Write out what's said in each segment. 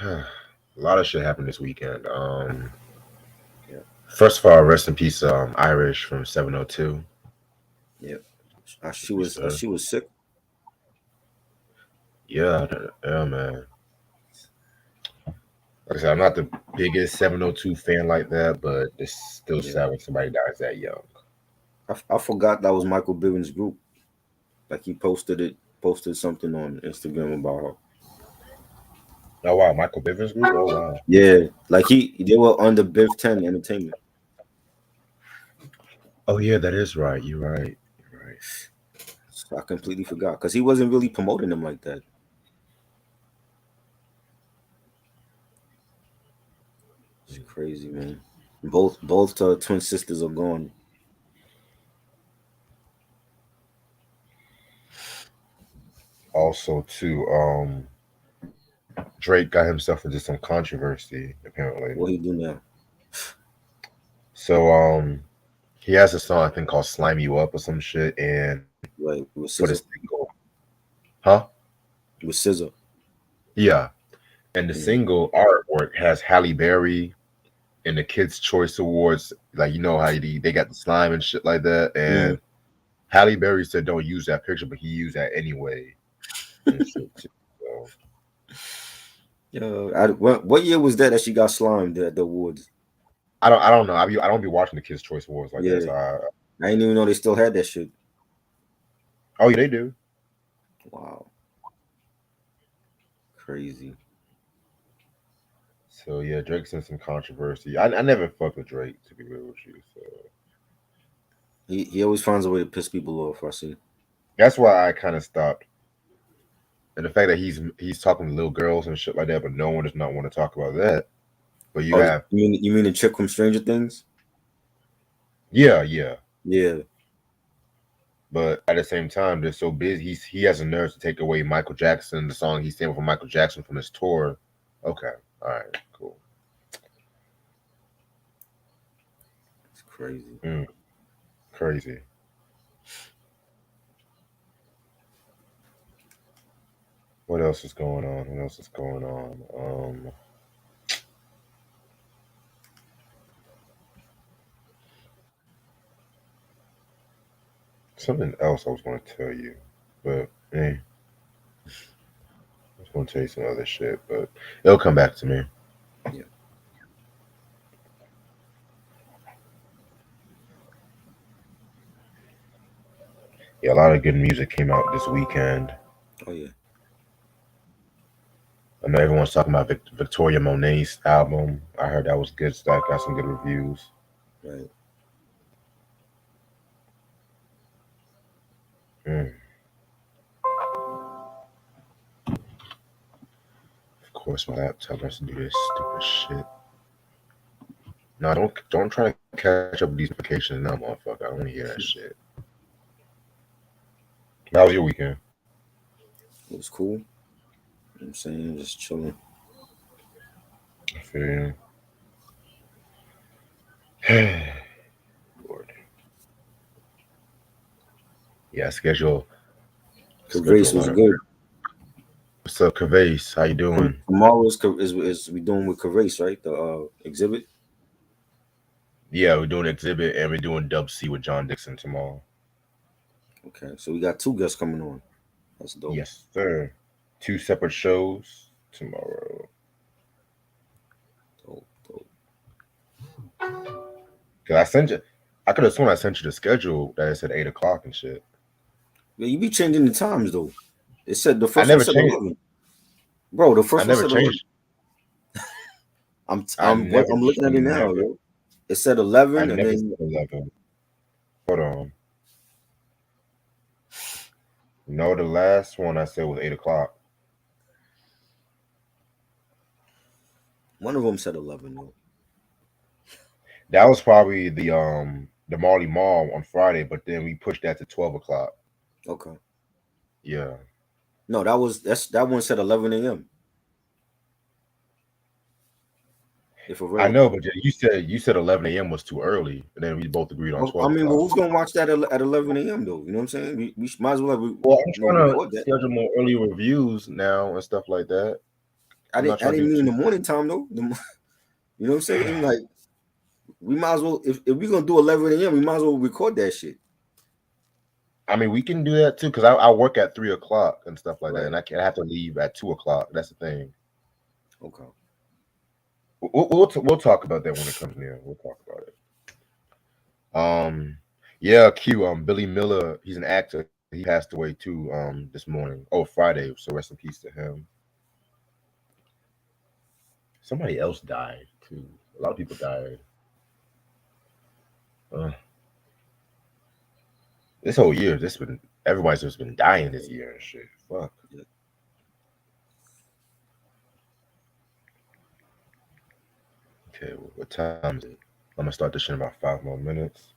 A lot of shit happened this weekend. Yeah, First of all, rest in peace, Irish from 702. yeah. Rest in peace to her. She was sick. Yeah, yeah, man. Like I said, I'm not the biggest 702 fan like that, but it's still Yeah, sad when somebody dies that young. I forgot that was Michael Bivens' group. Like he posted something on Instagram about her. Oh wow, Michael Bivins group. Oh wow. Yeah, like they were under Biv 10 Entertainment. Oh yeah, that is right. You're right. You're right. So I completely forgot because he wasn't really promoting them like that. It's crazy, man. Both twin sisters are gone. Also, too, Drake got himself into some controversy apparently. What he do now? So, he has a song I think called "Slime You Up" or some shit, and Like with for the Scissor, single, huh? with Scissor. Yeah, and the Hmm. single artwork has Halle Berry in the Kids Choice Awards. Like you know how they got the slime and shit like that, Hmm. and Halle Berry said don't use that picture, but he used that anyway and shit too. So Yeah, what year was that she got slimed at the awards? I don't know. I don't be watching the Kids Choice Awards like that. Yeah, So I didn't even know they still had that shit. oh yeah, they do. Wow, crazy. So yeah, Drake's in some controversy. I never fucked with Drake to be real with you. So He always finds a way to piss people off. I see. that's why I kind of stopped. And the fact that he's talking to little girls and shit like that, but no one does not want to talk about that. But you Oh, have you mean the chick from Stranger Things? yeah, yeah. Yeah. But at the same time, they're so busy. He has a nerve to take away Michael Jackson, the song he sang for Michael Jackson from his tour. Okay, all right, cool. It's crazy. Mm, crazy. What else is going on? What else is going on? Something else I was going to tell you, but I was going to tell you some other shit, but it'll come back to me. Yeah. Yeah, a lot of good music came out this weekend. Oh yeah. I know everyone's talking about Victoria Monet's album. I heard that was good stuff. Got some good reviews. Right. Mm. Of course, my laptop has to do this stupid shit. No, don't try to catch up with these notifications now, motherfucker. I don't want to hear that shit. How was your weekend? It was cool. You know what I'm saying, just chilling. I feel you. Lord. Yeah, schedule Caprice a was lot of. good. What's up, Cavase? How you doing? Tomorrow is we doing with Caprice, right? The exhibit. Yeah, we're doing exhibit and we're doing Dub C with John Dixon tomorrow. Okay, so we got two guests coming on. That's dope. Yes, sir. Two separate shows tomorrow. Dope, dope. Cause I sent you. I could have sworn I sent you the schedule that it said 8 o'clock and shit. Yeah, you be changing the times though. It said the I first one never said changed. 11. Bro, the I first one never said 11. changed. I never. I'm looking I at it now, never. yo. It said I 11 and never then said 11. Hold on. No, the last one I said was 8 o'clock. one of them said 11 though. That was probably the Marley Mall on Friday, but then we pushed that to 12 o'clock. Okay. Yeah. No, that one said 11 a.m. If for I real know, though. but you said 11 a.m. was too early, and then we both agreed on Well, I 12 mean, but o'clock. who's gonna watch that at 11 a.m. though? You know what I'm saying? Might as well Well, I'm trying to record that. schedule more early reviews now and stuff like that. I I'm not didn't. I trying to didn't do mean in too. the morning time though. You know what I'm saying? Like we might as well if we're gonna do 11 a.m. We might as well record that shit. I mean, we can do that too because I work at 3 o'clock and stuff like that, Right. and I have to leave at 2 o'clock. That's the thing. Okay. We'll talk about that when it comes near. We'll talk about it. Yeah, Q. Billy Miller. He's an actor. He passed away too. This morning. Oh, Friday. So rest in peace to him. Somebody else died too. A lot of people died. Uh, this whole year, this been everybody's just been dying this year and shit. Fuck. Yeah. Okay, what time is it? I'm gonna start this shit in about 5 more minutes.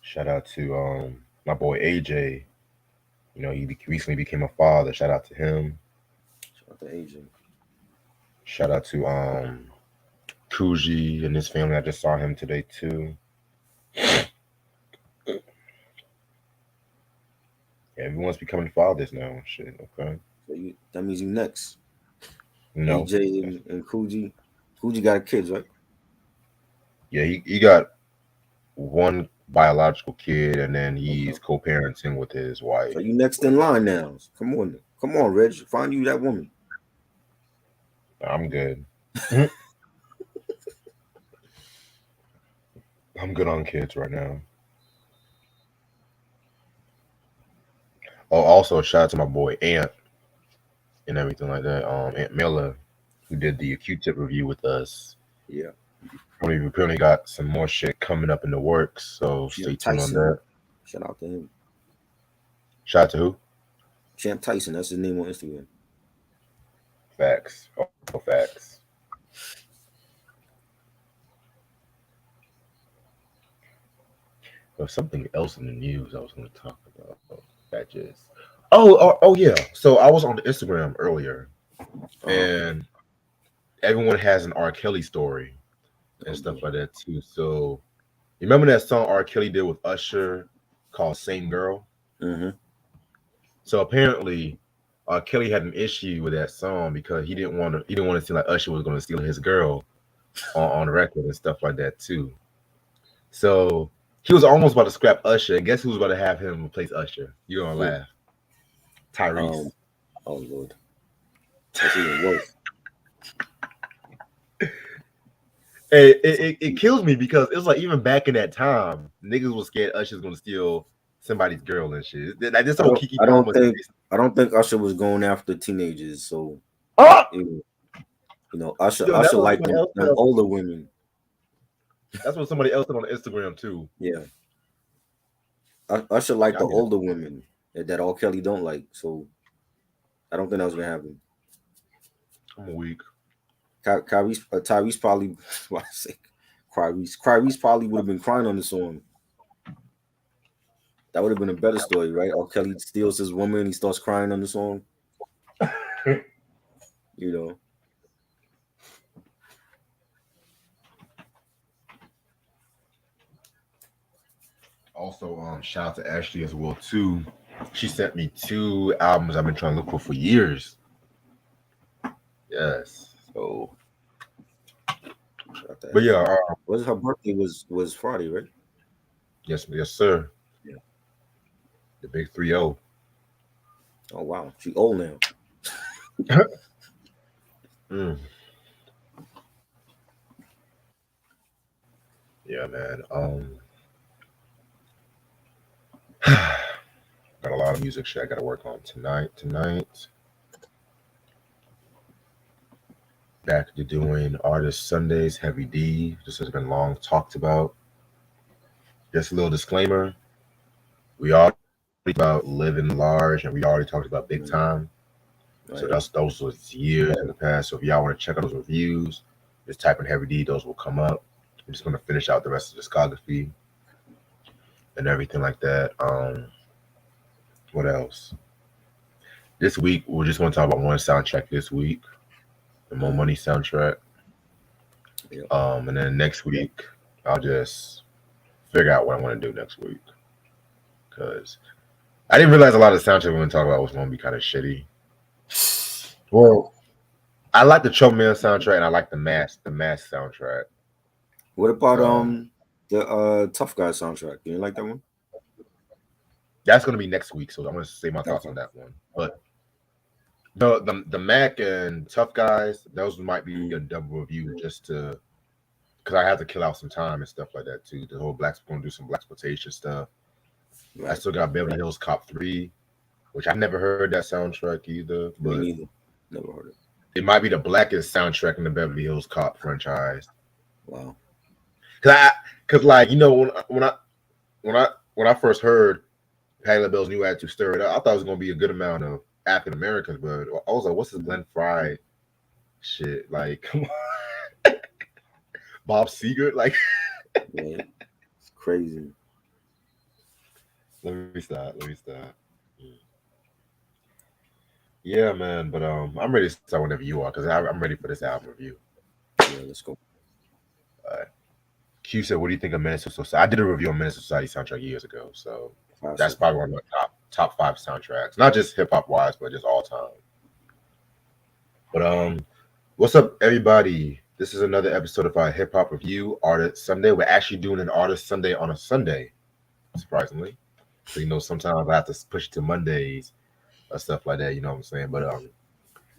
Shout out to my boy AJ. You know, recently became a father. Shout out to him. Shout out to Asian. Shout out to Kuji and his family. I just saw him today too. Yeah, everyone's becoming fathers now. Shit, okay. So that means you next. No. AJ and Coogee. Coogee got kids, right? Yeah, he got one biological kid, and then Okay. he's co-parenting with his wife. So you next in line now. Come on, Reg. Find you that woman. I'm good. I'm good on kids right now. Oh, also shout out to my boy Ant and everything like that. Ant Miller, who did the Q-tip review with us. Yeah. We apparently got some more shit coming up in the works, so stay Champ tuned on Tyson. that. Shout out to him. Shout out to who? Champ Tyson. That's his name on Instagram. Facts. Oh, facts. There's something else in the news I was going to talk about. That just. Oh, yeah. So I was on Instagram earlier, and everyone has an R. Kelly story and stuff like that too. So you remember that song R. Kelly did with Usher called "Same Girl"? Mm-hmm. So apparently, Kelly had an issue with that song because he didn't want to seem like Usher was going to steal his girl on the record and stuff like that too. So he was almost about to scrap Usher, and guess who's about to have him replace Usher? You're gonna laugh. Tyrese. Oh Lord. That's even worse. It kills me because it was like even back in that time, niggas was scared Usher's gonna steal somebody's girl and shit. Like this whole Kiki Palmer. I don't think Usher was going after teenagers. So Usher like them older women. That's what somebody else said on Instagram too. Yeah. Usher like the older women that R. Kelly don't like. So I don't think that was gonna happen. I'm weak. Tyrese probably what I say Kyrese probably would have been crying on the song. That would have been a better story, right? R. Kelly steals his woman and he starts crying on the song. You know. Also, shout out to Ashley as well too. She sent me 2 albums I've been trying to look for years. Yes. So, but yeah, was her birthday was Friday, right? Yes, sir. Yeah. The big 3-0. Oh wow, she old now. Mm. Yeah, man. Got a lot of music shit I got to work on tonight. Back to doing Artist Sundays, Heavy D. This has been long talked about. Just a little disclaimer. We already talked about living large, and we already talked about big time. Right. So those was years in the past. So if y'all want to check out those reviews, just type in Heavy D. Those will come up. I'm just going to finish out the rest of the discography and everything like that. What else? This week, we're just going to talk about one soundtrack this week, the More Money soundtrack. Yeah. And then next week, I'll just figure out what I want to do next week. Because I didn't realize a lot of the soundtrack we're going to talk about was going to be kind of shitty. Well, I like the Choke Man soundtrack and I like the Mask soundtrack. What about Um, the Tough Guy soundtrack? You like that one? that's going to be next week, so I'm going to say my thoughts Okay. on that one. But the Mac and Tough Guys, those might be a double review just to because I have to kill out some time and stuff like that too. The whole Black's going to do some blaxploitation stuff. I Right. still got Beverly Hills Cop 3, which I never heard that soundtrack either, Me but neither. Never heard it. it might be the blackest soundtrack in the Beverly Hills Cop franchise. Wow. Cause like when I first heard Patti LaBelle's new attitude stir it up, I thought it was gonna be a good amount of African Americans, but I was like, what's this Glenn Fry shit? Like, come on, Bob Seger, like. Yeah. It's crazy. Let me stop. Yeah, man, but I'm ready to start whenever you are, because I'm ready for this album review. Yeah, let's go. Q said, "What do you think of Menace to Society?" I did a review on Menace to Society soundtrack years ago, so that's Classic. probably one of my top five soundtracks, not just hip hop wise, but just all time. But what's up, everybody? This is another episode of our hip hop review Artist Sunday. We're actually doing an Artist Sunday on a Sunday, surprisingly. So sometimes I have to push it to Mondays or stuff like that. You know what I'm saying? But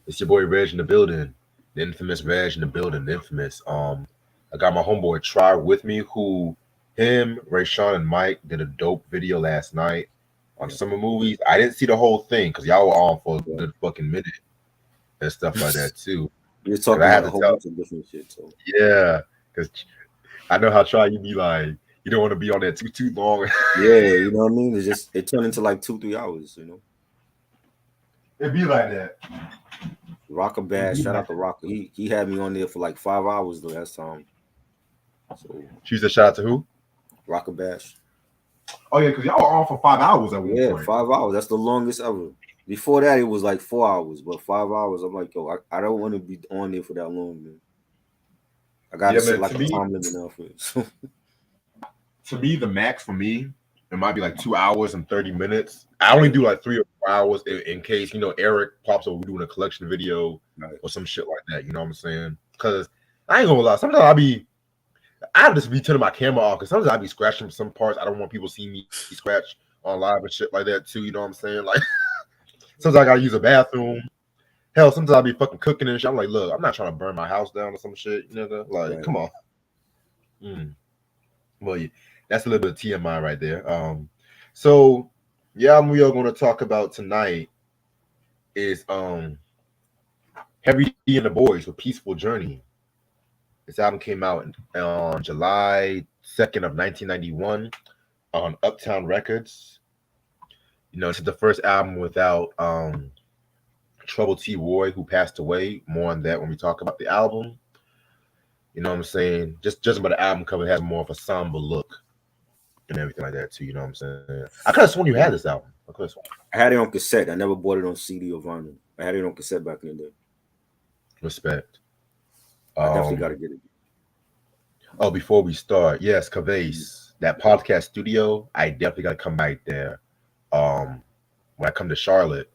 it's your boy Reg in the building, the infamous Reg in the building, the infamous. I got my homeboy Try with me, who him, Rayshawn, and Mike did a dope video last night on summer movies. I didn't see the whole thing because y'all were on for a good fucking minute and stuff like that too. You're Because talking I had about a to whole tell, bunch of different shit. So yeah, because I know how Try you be like, you don't want to be on there too long. yeah, you know what I mean. It's just it turned into like 2-3 hours. You know. It be like that. Rocker Bash, shout out to Rocker. He had me on there for like 5 hours the last time. So She said, "Shout out to who?" Rocker Bash. Oh yeah, because y'all were on for 5 hours at one Yeah, point. 5 hours. That's the longest ever. Before that, it was like 4 hours, but 5 hours. I'm like, yo, I don't want to be on there for that long, man. I gotta set man. like a time limit now for it. To me, the max for me, it might be like 2 hours and 30 minutes. I only do like 3 or 4 hours in case Eric pops up. We're doing a collection video or some shit like that. You know what I'm saying? Because I ain't gonna lie. Sometimes I just be turning my camera off because sometimes I be scratching some parts. I don't want people seeing me scratch on live and shit like that too. You know what I'm saying? Like sometimes I gotta use a bathroom. Hell, sometimes I be fucking cooking and shit. I'm like, look, I'm not trying to burn my house down or some shit, nigga. Like, come on. Well, yeah, that's a little bit of TMI right there. So yeah, we are going to talk about tonight is Heavy D and the Boys with Peaceful Journey. This album came out on July 2nd of 1991 on Uptown Records. This is the first album without Trouble T. Roy, who passed away. More on that when we talk about the album. You know what I'm saying? Just about the album cover has more of a somber look and everything like that too. You know what I'm saying? I could have sworn you had this album. I had it on cassette. I never bought it on CD or vinyl. I had it on cassette back in the day. Respect. I definitely got to get it. Oh, before we start, yes, Cavase, that podcast studio, I definitely got to come back there. When I come to Charlotte,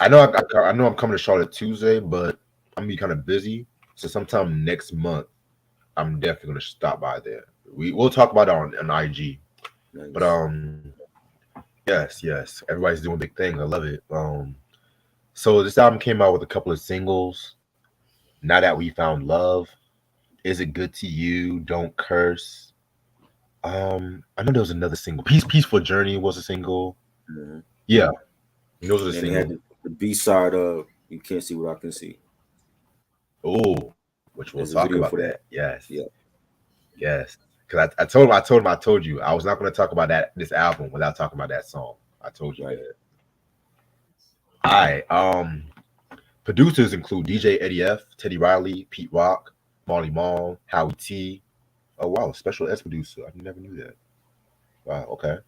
I know I'm coming to Charlotte Tuesday, but I'm gonna be kind of busy. So sometime next month, I'm definitely gonna stop by there. We'll talk about it on IG. Nice. But yes, everybody's doing big things. I love it. So this album came out with a couple of singles. Now That We Found Love, Is It Good to You, Don't Curse. I know there was another single. Peaceful Journey was a single. Mm-hmm. Yeah, those are the singles. Had the B-side of You Can't See What I Can See. Oh, which we'll talk about that. Yes. Yeah. Yes. Because I told you I was not going to talk about this album without talking about that song. I told you that. All right. Producers include DJ Eddie F, Teddy Riley, Pete Rock, Marley Marl, Howie T. Oh wow, special S producer. I never knew that. Wow. Okay.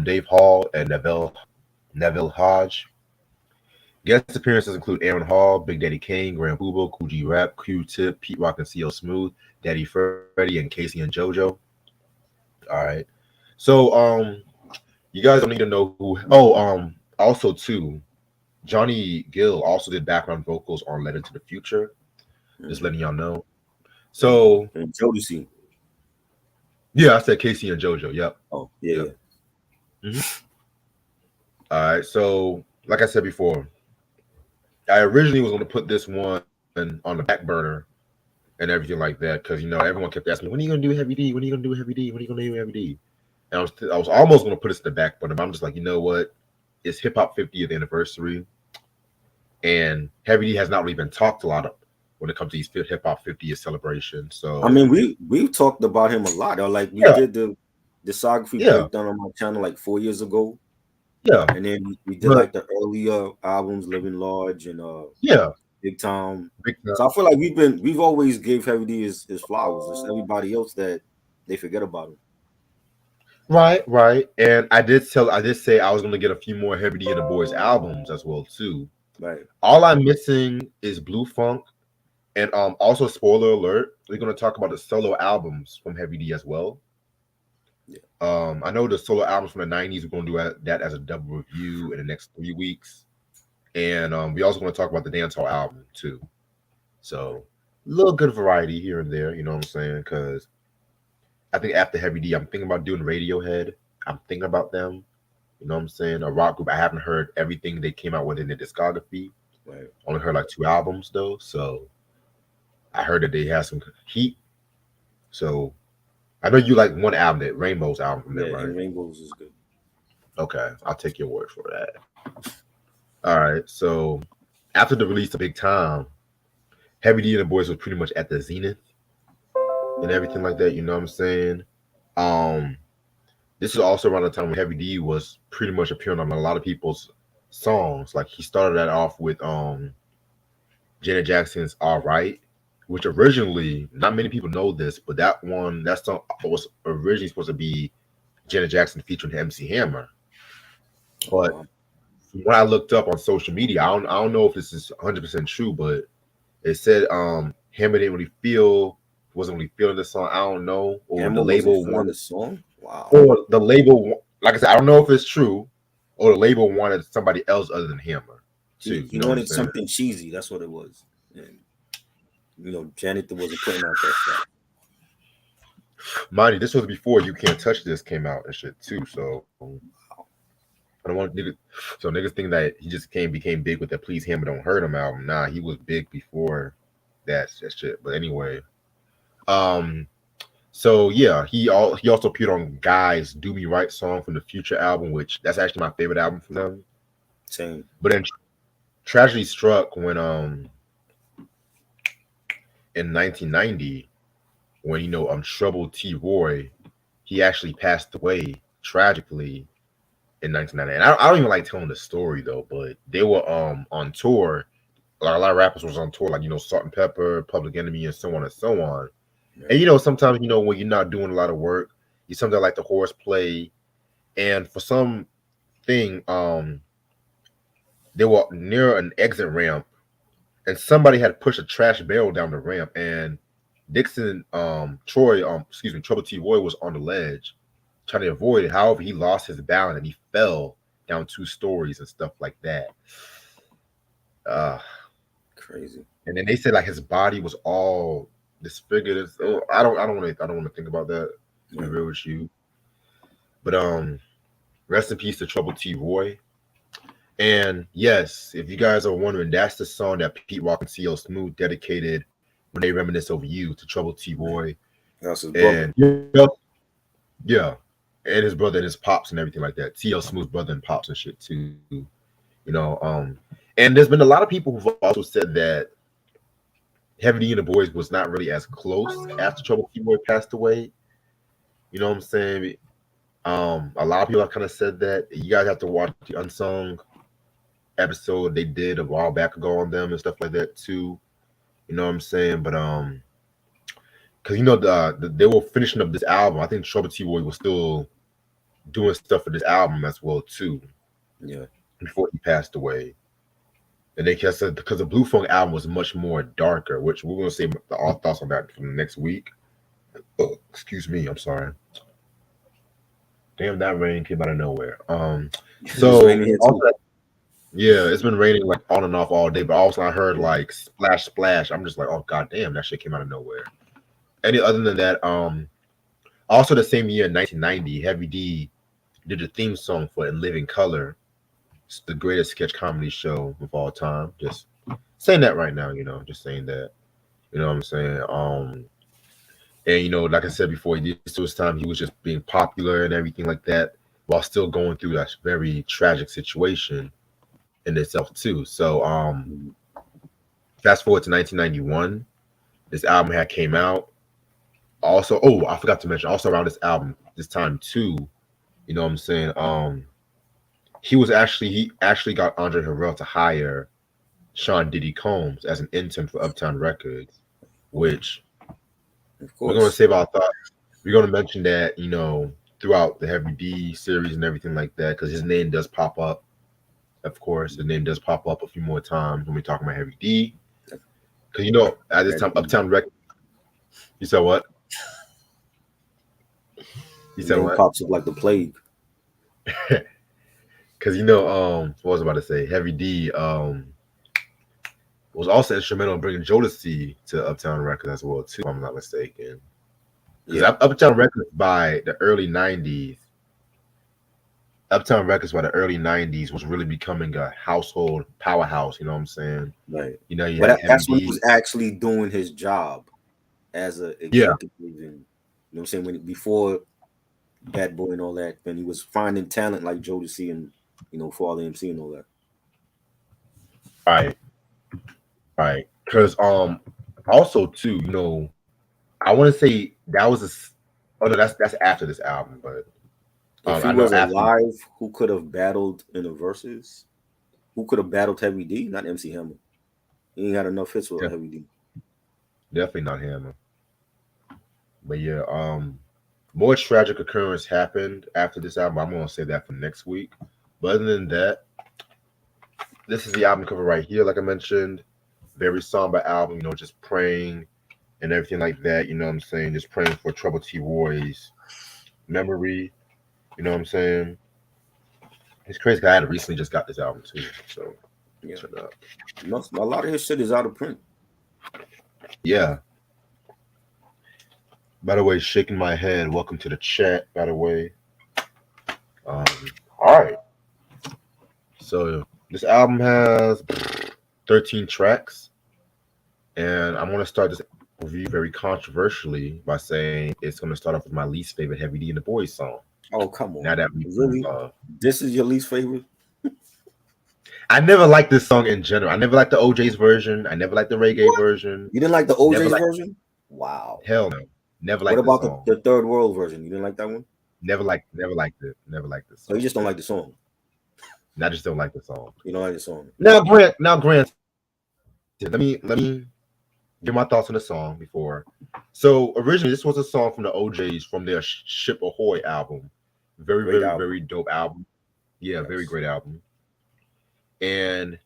Dave Hall and Neville Hodge. Guest appearances include Aaron Hall, Big Daddy Kane, Grand Booba, Cool G Rap, Q-Tip, Pete Rock and CL Smooth, Daddy Freddy, and Casey and JoJo. All right. So You guys don't need to know who. Oh, also too, Johnny Gill also did background vocals on "Letter to the Future." Just Mm-hmm. letting y'all know. And So and Jodeci. yeah, I said Casey and JoJo. Yep, Oh yeah, yep. yeah. Mhm. All right. So like I said before, I originally was going to put this one on the back burner and everything like that because everyone kept asking me, when are you going to do Heavy D? When are you going to do Heavy D? When are you going to do Heavy D? And I was almost going to put this in the back burner, but I'm just like, you know what? It's Hip Hop 50th anniversary, and Heavy D has not really been talked a lot of when it comes to these Hip Hop 50th celebrations. I So mean, we've talked about him a lot. Or like we yeah, did the discography yeah, breakdown on my channel like 4 years ago, yeah, and then we did but like the earlier albums, Living Large and yeah, Big Time. big time. So I feel like we've always gave Heavy D his flowers. It's everybody else that they forget about him. Right, right. And I did say I was going to get a few more Heavy D and the Boys albums as well too. Right. All I'm missing is Blue Funk. And also spoiler alert, we're gonna talk about the solo albums from Heavy D as well. Yeah. I know the solo albums from the '90s. We're gonna do that as a double review in the next 3 weeks, and we also gonna talk about the dancehall album too. Right. So a little good variety here and there. You know what I'm saying? Because I think after Heavy D, I'm thinking about doing Radiohead. I'm thinking about them. You know what I'm saying? A rock group. I haven't heard everything they came out with in their discography. Right. Only heard like 2 albums though. So I heard that they had some heat. So I know you like one album, that Rainbow's album from them, Yeah. right? And Rainbows is good. Okay, I'll take your word for that. All right, so after the release of Big Time, Heavy D and the Boys was pretty much at the zenith and everything like that. You know what I'm saying? Um, this is also around the time when Heavy D was pretty much appearing on a lot of people's songs. Like he started that off with Janet Jackson's "All Right," which originally not many people know this, but that song was originally supposed to be Janet Jackson featuring MC Hammer. Oh But wow. when I looked up on social media, I don't know if this is 100% true, but it said Hammer didn't really feel wasn't really feeling the song. I don't know, or the Hammer wasn't label feeling the wanted, song. Wow. or the label like I said, I don't know if it's true, or the label wanted somebody else other than Hammer too. He You know what I'm wanted saying? something cheesy. That's what it was. And Janet wasn't putting out that stuff. Mind you, this was before "You Can't Touch This" came out and shit too. So I don't want niggas. So niggas think that he just became big with that "Please Hammer Don't Hurt Him" album. Nah, he was big before that shit. But anyway, um, so yeah, he also appeared on Guy's "Do Me Right" song from the Future album, which that's actually my favorite album from them. Same. But then tragedy struck when in 1990 when Trouble T. Roy, he actually passed away tragically in 1990. And I don't even like telling the story though, but they were on tour. Like a lot of rappers was on tour, like Salt and Pepper, Public Enemy, and so on and so on. Right. And sometimes when you're not doing a lot of work, you sometimes like the horseplay. And for some thing, they were near an exit ramp, and somebody had pushed a trash barrel down the ramp, and Trouble T. Roy was on the ledge trying to avoid it. However, he lost his balance and he fell down 2 stories and stuff like that. Uh, Crazy. and then they said like his body was all disfigured. Oh, I don't want to think about that. To be Right. real with you, but rest in peace to Trouble T. Roy. And yes, if you guys are wondering, that's the song that Pete Rock and CL Smooth dedicated when they reminisce over you to Trouble T. Right. Roy. That's his brother. And yeah, and his brother and his pops and everything like that. TL Smooth's brother and pops and shit too. You know, and there's been a lot of people who've also said that Heavy D and the Boys was not really as close after Trouble T. Roy passed away. You know what I'm saying? A lot of people have kind of said that. You guys have to watch the Unsung episode they did a while back ago on them and stuff like that too. You know what I'm saying? But because they were finishing up this album. I think Trouble T. Roy was still doing stuff for this album as well too Yeah. before he passed away. And they said because the Blue Funk album was much more darker, which we're gonna say our thoughts on that for the next week. Oh, excuse me, I'm sorry. Damn, that rain came out of nowhere. It's So raining here also, too. yeah, it's been raining like on and off all day, but also I heard like splash, splash. I'm just like, oh god damn, that shit came out of nowhere. Any other than that, also the same year, 1990, Heavy D did the theme song for In Living Color. It's the greatest sketch comedy show of all time. Just saying that right now, just saying that. You know what I'm saying? And like I said before, this to his time, he was just being popular and everything like that, while still going through that very tragic situation in itself too. So Mhm. fast forward to 1991, this album had came out. Also, oh, I forgot to mention, also around this time too, you know what I'm saying? He actually got Andre Harrell to hire Sean Diddy Combs as an intern for Uptown Records, which Of we're gonna course. save our thoughts. We're gonna mention that, throughout the Heavy D series and everything like that, because his name does pop up. Of course, his name does pop up a few more times when we talk about Heavy D. Because at this time, That Uptown Records. You said what? You the said name what? pops up like the plague. Because what was I about to say? Heavy D was also instrumental in bringing Jodeci to Uptown Records as well too, if I'm not mistaken. Because Yeah. Uptown Records by the early '90s, was really becoming a household powerhouse. You know what I'm saying? Right. You Well, had Heavy that's when he D. was actually doing his job as an Yeah, executive, and what I'm saying, before Bad Boy and all that, when he was finding talent like Jodeci and Father MC and all that. right, right. Because also too, I want to say that was oh no, that's after this album, but If he I know was after. alive, who could have battled in the verses? Who could have battled Heavy D? Not MC Hammer. He ain't got enough hits with Yeah, Heavy D. definitely not him. But yeah, more tragic occurrence happened after this album. I'm gonna say that for next week. But other than that, this is the album cover right here, like I mentioned. Very somber album, just praying and everything like that. You know what I'm saying? Just praying for Trouble T Roy's memory. You know what I'm saying? It's crazy 'cause I had recently just got this album too. So Yeah. shut up. A lot of his shit is out of print. Yeah. By the way, shaking my head. Welcome to the chat. By the way. Um, all right. So this album has 13 tracks, and I'm gonna start this review very controversially by saying it's gonna start off with my least favorite Heavy D and the Boys song. Oh, come Now on. that we Really? This is your least favorite? I never liked this song in general. I never liked the OJ's version. I never liked the reggae What? version. You didn't like the Never OJ's like version? Wow. hell no. Never What liked this about song. the Third World version? You didn't like that one? Never liked it. Never liked this So you song. just don't like the song. I just don't like the song. You don't like the song. Now granted, let me give my thoughts on the song before. So originally, this was a song from the OJ's from their Ship Ahoy album. Very, Great very, album. very dope album. Yeah, very Yes. great album. And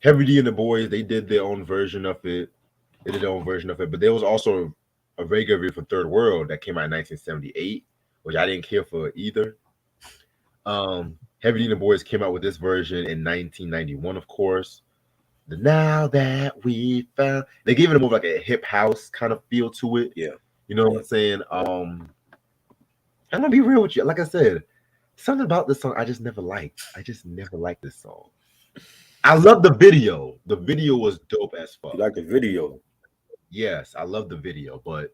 Heavy D and the Boys, they did their own version of it. They did their own version of it. But there was also a reggae video for Third World that came out in 1978, which I didn't care for either. Heavy D and the Boys came out with this version in 1991, of course. The Now That We Found, they gave it a more like a hip house kind of feel to it. Yeah. You know what Yeah. I'm saying? I'm gonna be real with you. Like I said, something about this song I just never liked. I just never liked this song. I love the video. The video was dope as You fuck. like the video? Yes, I love the video, but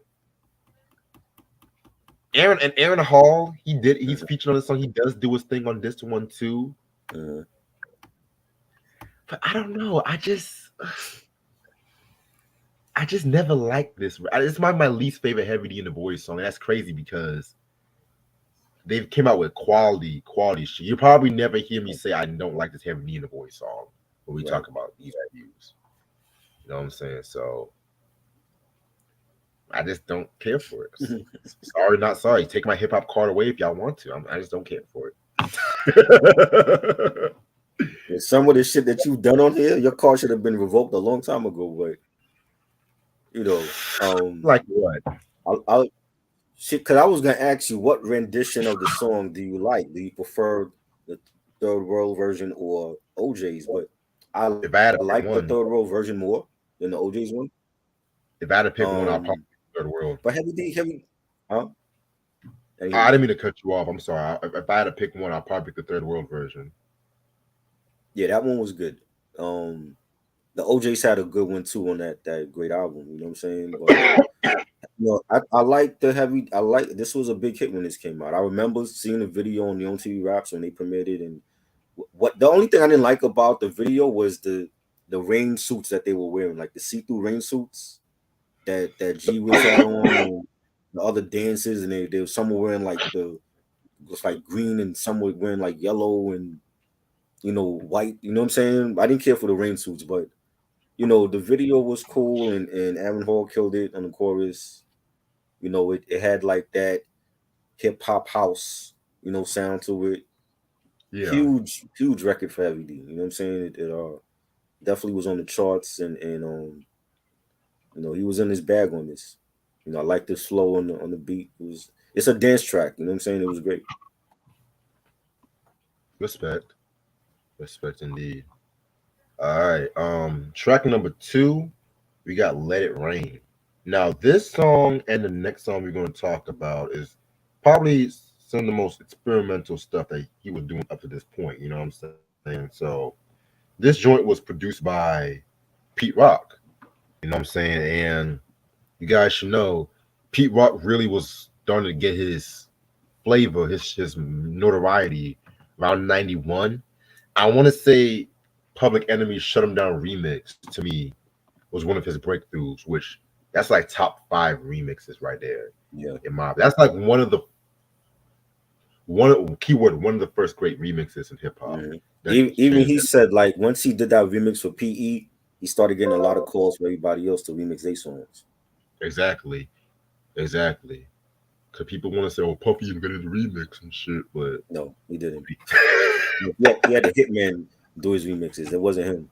Aaron Hall, he's Mhm. featured on this song. He does do his thing on this one too. Mhm. But I don't know. I just never liked this. It's my least favorite Heavy D and the Boys song. And that's crazy because they've came out with quality shit. You probably never hear me say I don't like this Heavy D and the Boys song when we Right. talk about these reviews. You know what I'm saying? So I just don't care for it. Sorry, not sorry. Take my hip hop card away if y'all want to. I just don't care for it. With some of the shit that you've done on here, your car should have been revoked a long time ago. But you know, Like what? I'll shit. Because I was gonna ask you, what rendition of the song do you like? Do you prefer the Third World version or OJ's? But I If I like had to the pick Third World one, version more than the OJ's one. if I had to pick one, I'll probably Um, pick Third World. but heavy, huh? I didn't hear I you. didn't mean to cut you off. I'm sorry. If I had to pick one, I'll probably pick the Third World version. Yeah, that one was good. The OJ's had a good one too on that great album. You know what I'm saying? But no, I like the heavy. I like this was a big hit when this came out. I remember seeing the video on the MTV Raps when they premiered it, and what the only thing I didn't like about the video was the rain suits that they were wearing, like the see-through rain suits that G Wiz had on, and the other dancers, and they were some were wearing like the was like green, and some were wearing like yellow and white. You know what I'm saying? I didn't care for the rain suits, but the video was cool, and Aaron Hall killed it on the chorus. It had like that hip hop house, sound to it. Yeah, Huge record for Heavy D. You know what I'm saying? It definitely was on the charts, and he was in his bag on this. I like the flow on the beat. It's a dance track. You know what I'm saying? It was great. respect, respect indeed. All right. Track number two, we got "Let It Rain." Now, this song and the next song we're going to talk about is probably some of the most experimental stuff that he was doing up to this point. You know what I'm saying? So, this joint was produced by Pete Rock. You know what I'm saying? And you guys should know Pete Rock really was starting to get his flavor, his notoriety around 91. I want to say Public Enemy's Shut 'Em Down remix to me was one of his breakthroughs, which that's like top five remixes right there Yeah. in my. That's like one of the first great remixes in hip hop Mhm. that Even he changed. said like once he did that remix for PE, he started getting a lot of calls for everybody else to remix their songs. Exactly, exactly. Because people want to say, "Oh, Puffy invented the remix and shit," but No, he didn't. He had the Hitman do his remixes. It wasn't him.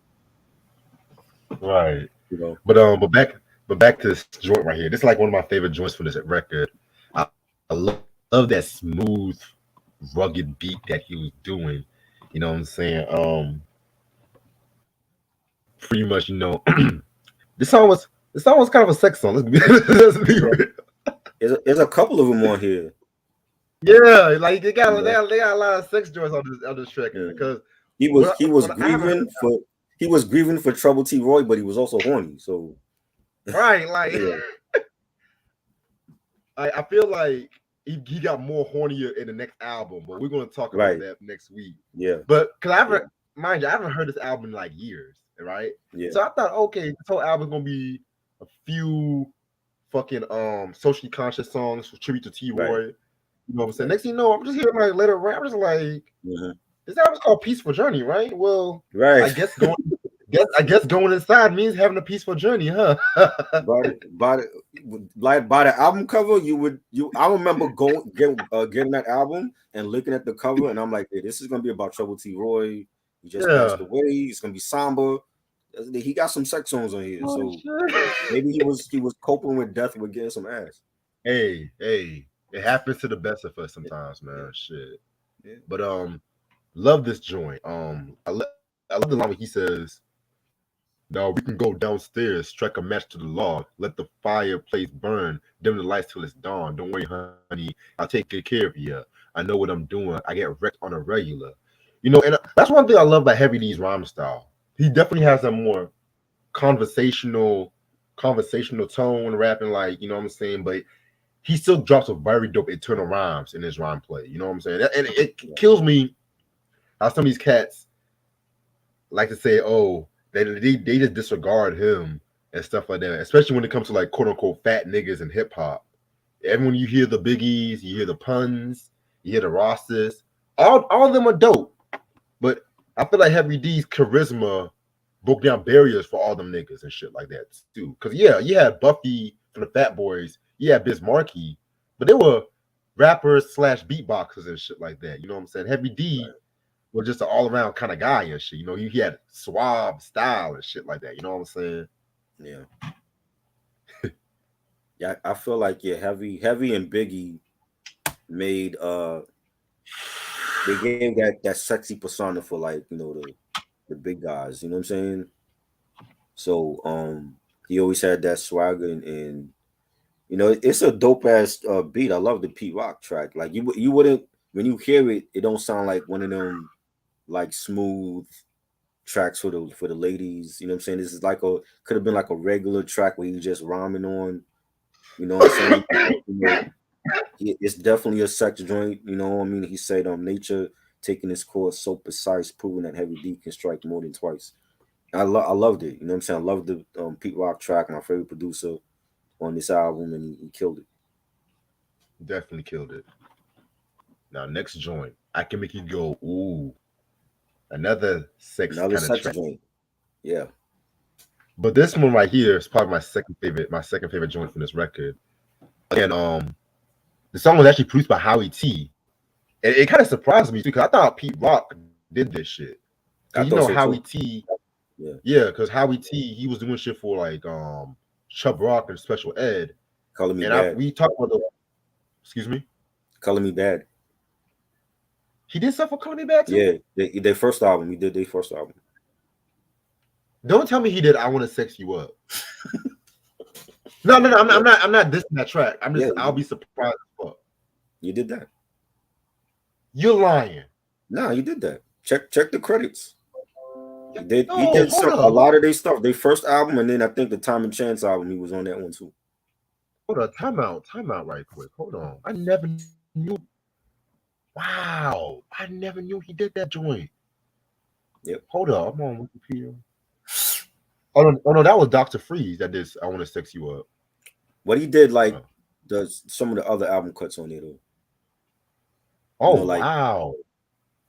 right. You know. But back to this joint right here. This is like one of my favorite joints for this record. I love that smooth, rugged beat that he was doing. You know what I'm saying? Pretty much, this song was kind of a sex song. Let's be, let's be Yeah. real. There's a couple of them on here. Yeah, like they got You they know. got, they got a lot of sex joints on this record Mhm. because He was when, he was when I haven't heard grieving for he was grieving for Trouble T. Roy, but he was also horny. So right, like yeah, I feel like he got more hornier in the next album, but we're gonna talk about right. that next week. Yeah, But because I yeah, haven't, mind you, I haven't heard this album in like years, right? yeah. So I thought, okay, this whole album's gonna be a few fucking socially conscious songs for tribute to T Right, Roy. You know what I'm saying? right. Next thing you know, I'm just hearing like Let It Rain. I'm just like, Mhm. this album's called Peaceful Journey, right? Well, Right. I guess going I guess going inside means having a peaceful journey, huh? By the album cover, I remember getting that album and looking at the cover, and I'm like, hey, this is gonna be about Trouble T. Roy. He just Yeah. passed away. It's gonna be somber. He got some sex songs on here, Oh so shit. maybe he was coping with death with getting some ass. Hey, it happens to the best of us Yeah, sometimes, yeah, man. Shit. yeah. But love this joint. I love the line where he says, "No, we can go downstairs, strike a match to the log, let the fireplace burn, dim the lights till it's dawn. Don't worry, honey, I'll take good care of you. I know what I'm doing. I get wrecked on a regular." And that's one thing I love about Heavy D's rhyme style. He definitely has a more conversational, conversational tone, rapping like, you know what I'm saying, but he still drops a very dope internal rhymes in his rhyme play. You know what I'm saying? And it Yeah. kills me how some of these cats like to say, "Oh, they just disregard him and stuff like that." Especially when it comes to like quote unquote fat niggas in hip hop. Everyone you hear the biggies, you hear the puns, you hear the Rosses, all of them are dope. But I feel like Heavy D's charisma broke down barriers for all them niggas and shit like that too. Cause yeah, you had Buffy from the Fat Boys, you had Biz Markie, but they were rappers slash beatboxers and shit like that. You know what I'm saying? Heavy D Right. was just an all around kind of guy and shit. He had suave style and shit like that. You know what I'm saying? Yeah. Yeah, I feel like heavy and Biggie made they gave that sexy persona for like the big guys. You know what I'm saying? So he always had that swagger and it's a dope ass beat. I love the Pete Rock track. Like you wouldn't when you hear it, it don't sound like one of them like smooth tracks for the ladies. You know what I'm saying? This is like a could have been like a regular track where you just rhyming on. You know what I'm saying? It's definitely a sex joint. You know what I mean? He said, nature taking its course so precise, proving that Heavy D can strike more than twice. I loved it. You know what I'm saying? I loved the Pete Rock track, my favorite producer on this album, and he killed it. Definitely killed it. Now, next joint, I can make you go, ooh, another sex Another kind of sex track. joint. Yeah. But this one right here is probably my second favorite joint from this record. And the song was actually produced by Howie T. And it kind of surprised me too, because I thought Pete Rock did this shit. I Because thought so Howie too. T, Yeah. yeah, because Howie T, he was doing shit for like Chubb Rock and Special Ed. Color Me And Bad. we talked about the excuse me, Color Me Bad. he did stuff for Call Me Back too. Yeah. Their first album. He did their first album. Don't tell me he did I Want to Sex You Up. No, I'm not dissing that track. Yeah, I'll be surprised as fuck. you did that. You're lying. Nah, you did that. Check the credits. He No, did hold a up. lot of their stuff. Their first album, and then I think the Time and Chance album, he was on that one too. Hold on. Time out right quick. Hold on. I never knew. Wow. I never knew he did that joint. Yep. Hold up. I'm on Wikipedia. Oh no, that was Dr. Freeze that did I Want to Sex You Up. What he did, like Oh, some of the other album cuts on there though. oh Like wow.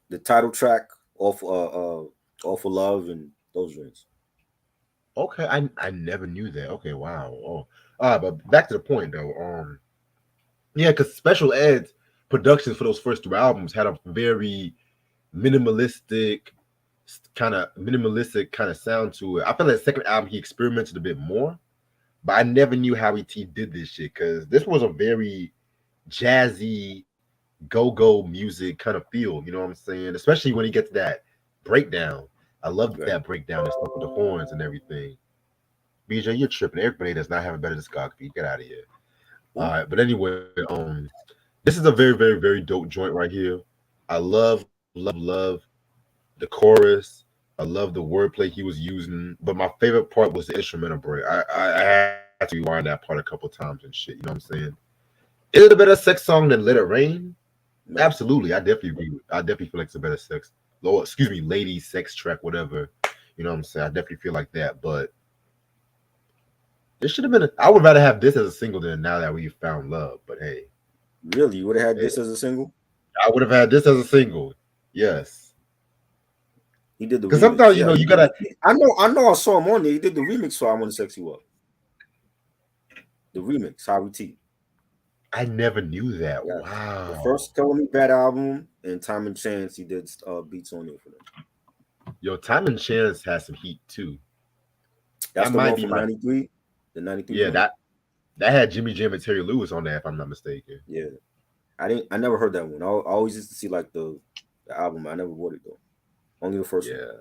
the title track off of Love and those joints. Okay, I never knew that. Okay, wow. Oh, all right, but back to the point though. Yeah, because Special Ed's productions for those first two albums had a very minimalistic sound to it. I feel like the second album he experimented a bit more, but I never knew how T did this shit because this was a very jazzy go-go music kind of feel. You know what I'm saying? Especially when he gets that breakdown. I love Right. that breakdown and stuff with the horns and everything. BJ, you're tripping. Everybody does not have a better discography. Get out of here. All Ooh, right, but anyway, this is a very, very, very dope joint right here. I love the chorus. I love the wordplay he was using. But my favorite part was the instrumental break. I had to rewind that part a couple times and shit. You know what I'm saying? Is it a better sex song than Let It Rain? right. Absolutely. I definitely agree. I definitely feel like it's a better sex. Lord, excuse me, lady sex track, whatever. You know what I'm saying? I definitely feel like that. But it should have been. I would rather have this as a single than Now That We've Found Love. But hey, Really, you would have had hey, this as a single? I would have had this as a single. Yes. He did the Because remix. sometimes, Yeah, you gotta. I know. I saw him on there. He did the remix for "I Want to Sex You Up." The remix, Howie T. I never knew that. Yeah, the Wow. first "Color Me Bad" album and "Time and Chance." He did beats on there for them. Yo, Time and Chance has some heat too. That's That the might one be from my. '93. The '93 Yeah, joint. that had Jimmy Jam and Terry Lewis on there, if I'm not mistaken. Yeah, I didn't. I never heard that one. I always used to see like the album. I never bought it though. Only the first one. Yeah.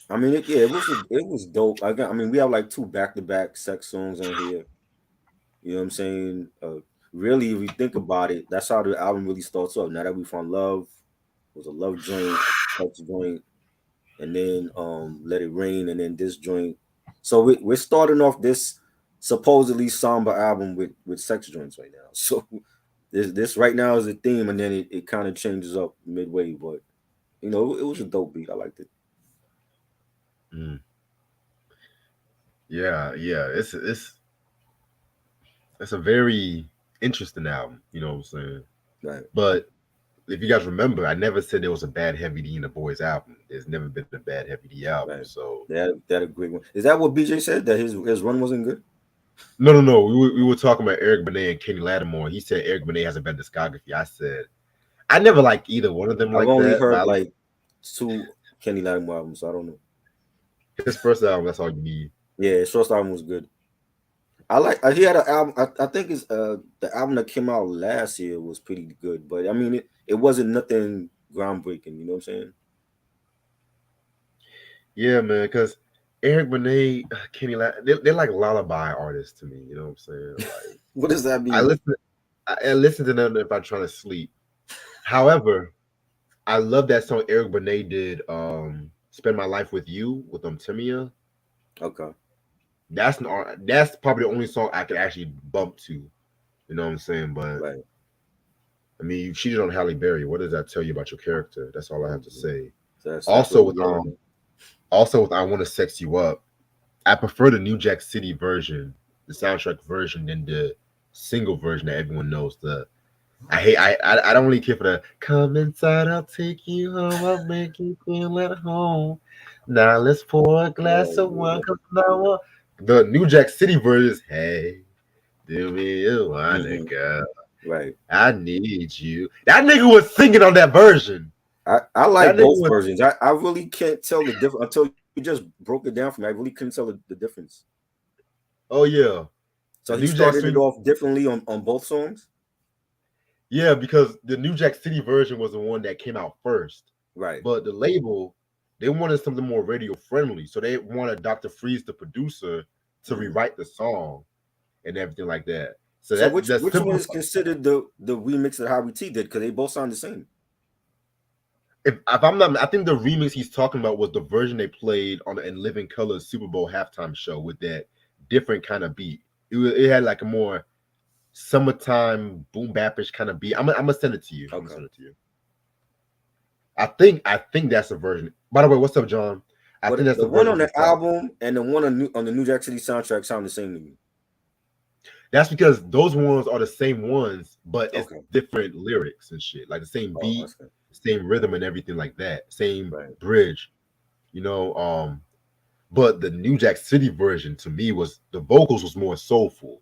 I mean, it was dope. I mean, we have like two back to back sex songs on here. You know what I'm saying? Really, if you think about it, that's how the album really starts off. Now that we found love, was a love joint, sex joint, and then Let It Rain, and then this joint. So we're starting off this supposedly somber album with sex joints right now. So this right now is the theme, and then it kind of changes up midway. But it was a dope beat. I liked it. Mm. Yeah. It's a very interesting album. You know what I'm saying? Right. But if you guys remember, I never said there was a bad Heavy D in the Boys album. There's never been a bad Heavy D album. Right. So That a great one. Is that what BJ said? That his run wasn't good? no. We were talking about Eric Benet and Kenny Lattimore. He said Eric Benet has a better discography. I said I never liked either one of them I've like only that. heard But like two Kenny Lattimore albums, so I don't know. his first album, that's all you need. Yeah, his first album was good. I like. He had an album. I think it's the album that came out last year was pretty good, but I mean it wasn't nothing groundbreaking. You know what I'm saying? Yeah, man, because Eric Benet, Kenny, they're like lullaby artists to me. You know what I'm saying? Like What does that I mean? listen, I listen to them if I'm trying to sleep. However, I love that song Eric Benet did. "Spend My Life with You" with Timia. Okay, That's probably the only song I could actually bump to. You know what I'm saying? But right. I mean, you cheated on Halle Berry. What does that tell you about your character? That's all I have to Mhm. say. So that's Also what we with yelling at. "I Want to Sex You Up," I prefer the New Jack City version, the soundtrack version, than the single version that everyone knows. I don't really care for the "Come inside, I'll take you home, I'll make you feel at home. Now let's pour a glass Oh of wine, yeah. 'cause now the New Jack City version is "Hey, do me a wanna Hmm. girl, Right. I need you." That nigga was singing on that version. I That like nigga both was versions. I really can't tell the difference until you just broke it down for me. I really couldn't tell the difference. oh yeah, So the he New Jack started it City. off differently on both songs. Yeah, because the New Jack City version was the one that came out first. Right. But the label, they wanted something more radio friendly. So they wanted Dr. Freeze, the producer, to Hmm. rewrite the song and everything like that. So So that which the which one simple is considered the remix that Harry T did? Because they both sound the same. if I'm not I think the remix he's talking about was the version they played on the In Living Colors Super Bowl halftime show with that different kind of beat. It had like a more summertime boom bapish kind of beat. I'm gonna send it to you. I'm gonna Okay. send it to you. I think that's the version. By the way, what's up, John? I think But that's the the one version on he's the talking. album and the one on the New Jack City soundtrack sound the same to me. That's because those ones are the same ones, but it's Okay. different lyrics and shit. Like the same Oh, beat, that's good. same rhythm, and everything like that. Same Right. bridge, you know. But the New Jack City version to me was the vocals was more soulful.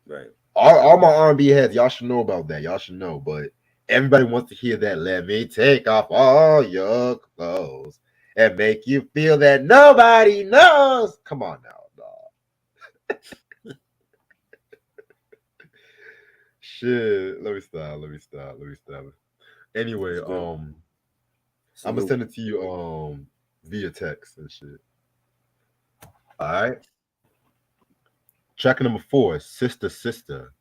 Right. All my R&B heads, y'all should know about that. Y'all should know, but everybody wants to hear that. Let me take off all your clothes and make you feel that nobody knows. Come on now, dog. Shit. Let me stop. Let me stop. Let me stop. Anyway, It's good. I'm gonna Salute. send it to you via text and shit. All right. Track number 4, Sister Sister.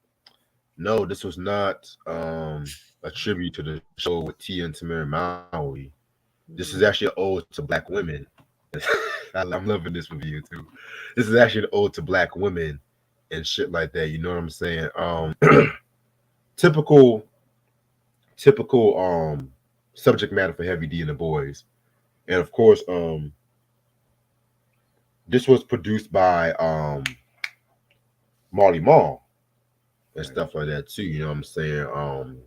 No, this was not a tribute to the show with Tia and Tamara Maui. This is Mhm. actually an ode to black women. I'm loving this review too. This is actually an ode to black women and shit like that. You know what I'm saying? Typical, typical subject matter for Heavy D and the Boys. And of course, this was produced by Marley Marl and Right. stuff like that too. You know what I'm saying?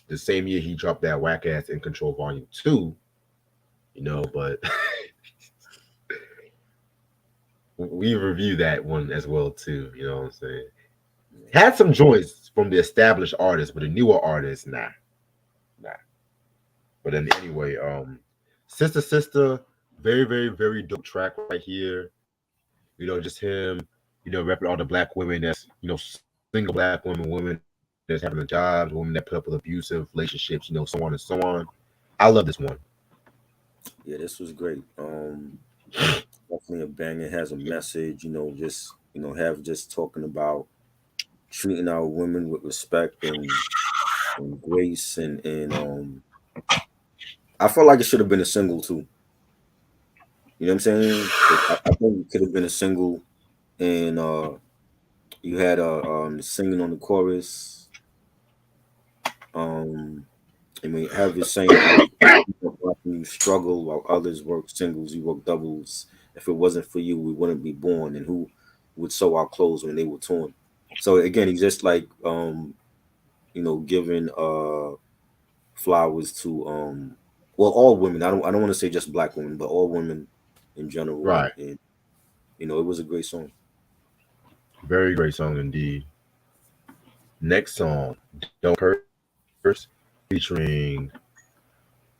The same year he dropped that whack ass In Control Volume 2, you know, but we review that one as well too, you know what I'm saying? Yeah. Had some joints from the established artists, but the newer artists, nah, nah. But then anyway, Sister Sister, very, very, very dope track right here. You know, just him, repping all the black women that's, single black women that's having the jobs, women that put up with abusive relationships, so on and so on. I love this one. Yeah, this was great. Definitely a banger. Has a message. Just have just talking about treating our women with respect and grace and I felt like it should have been a single too. You know what I'm saying? I think it could have been a single, and you had singing on the chorus. Um, I mean, have it saying like, watching you struggle while others work singles, you work doubles. If it wasn't for you, we wouldn't be born. And who would sew our clothes when they were torn? So again, he's just like giving flowers to well, all women. I don't want to say just black women, but all women in general. Right. And it was a great song. Very great song indeed. Next song, Don't Curse, featuring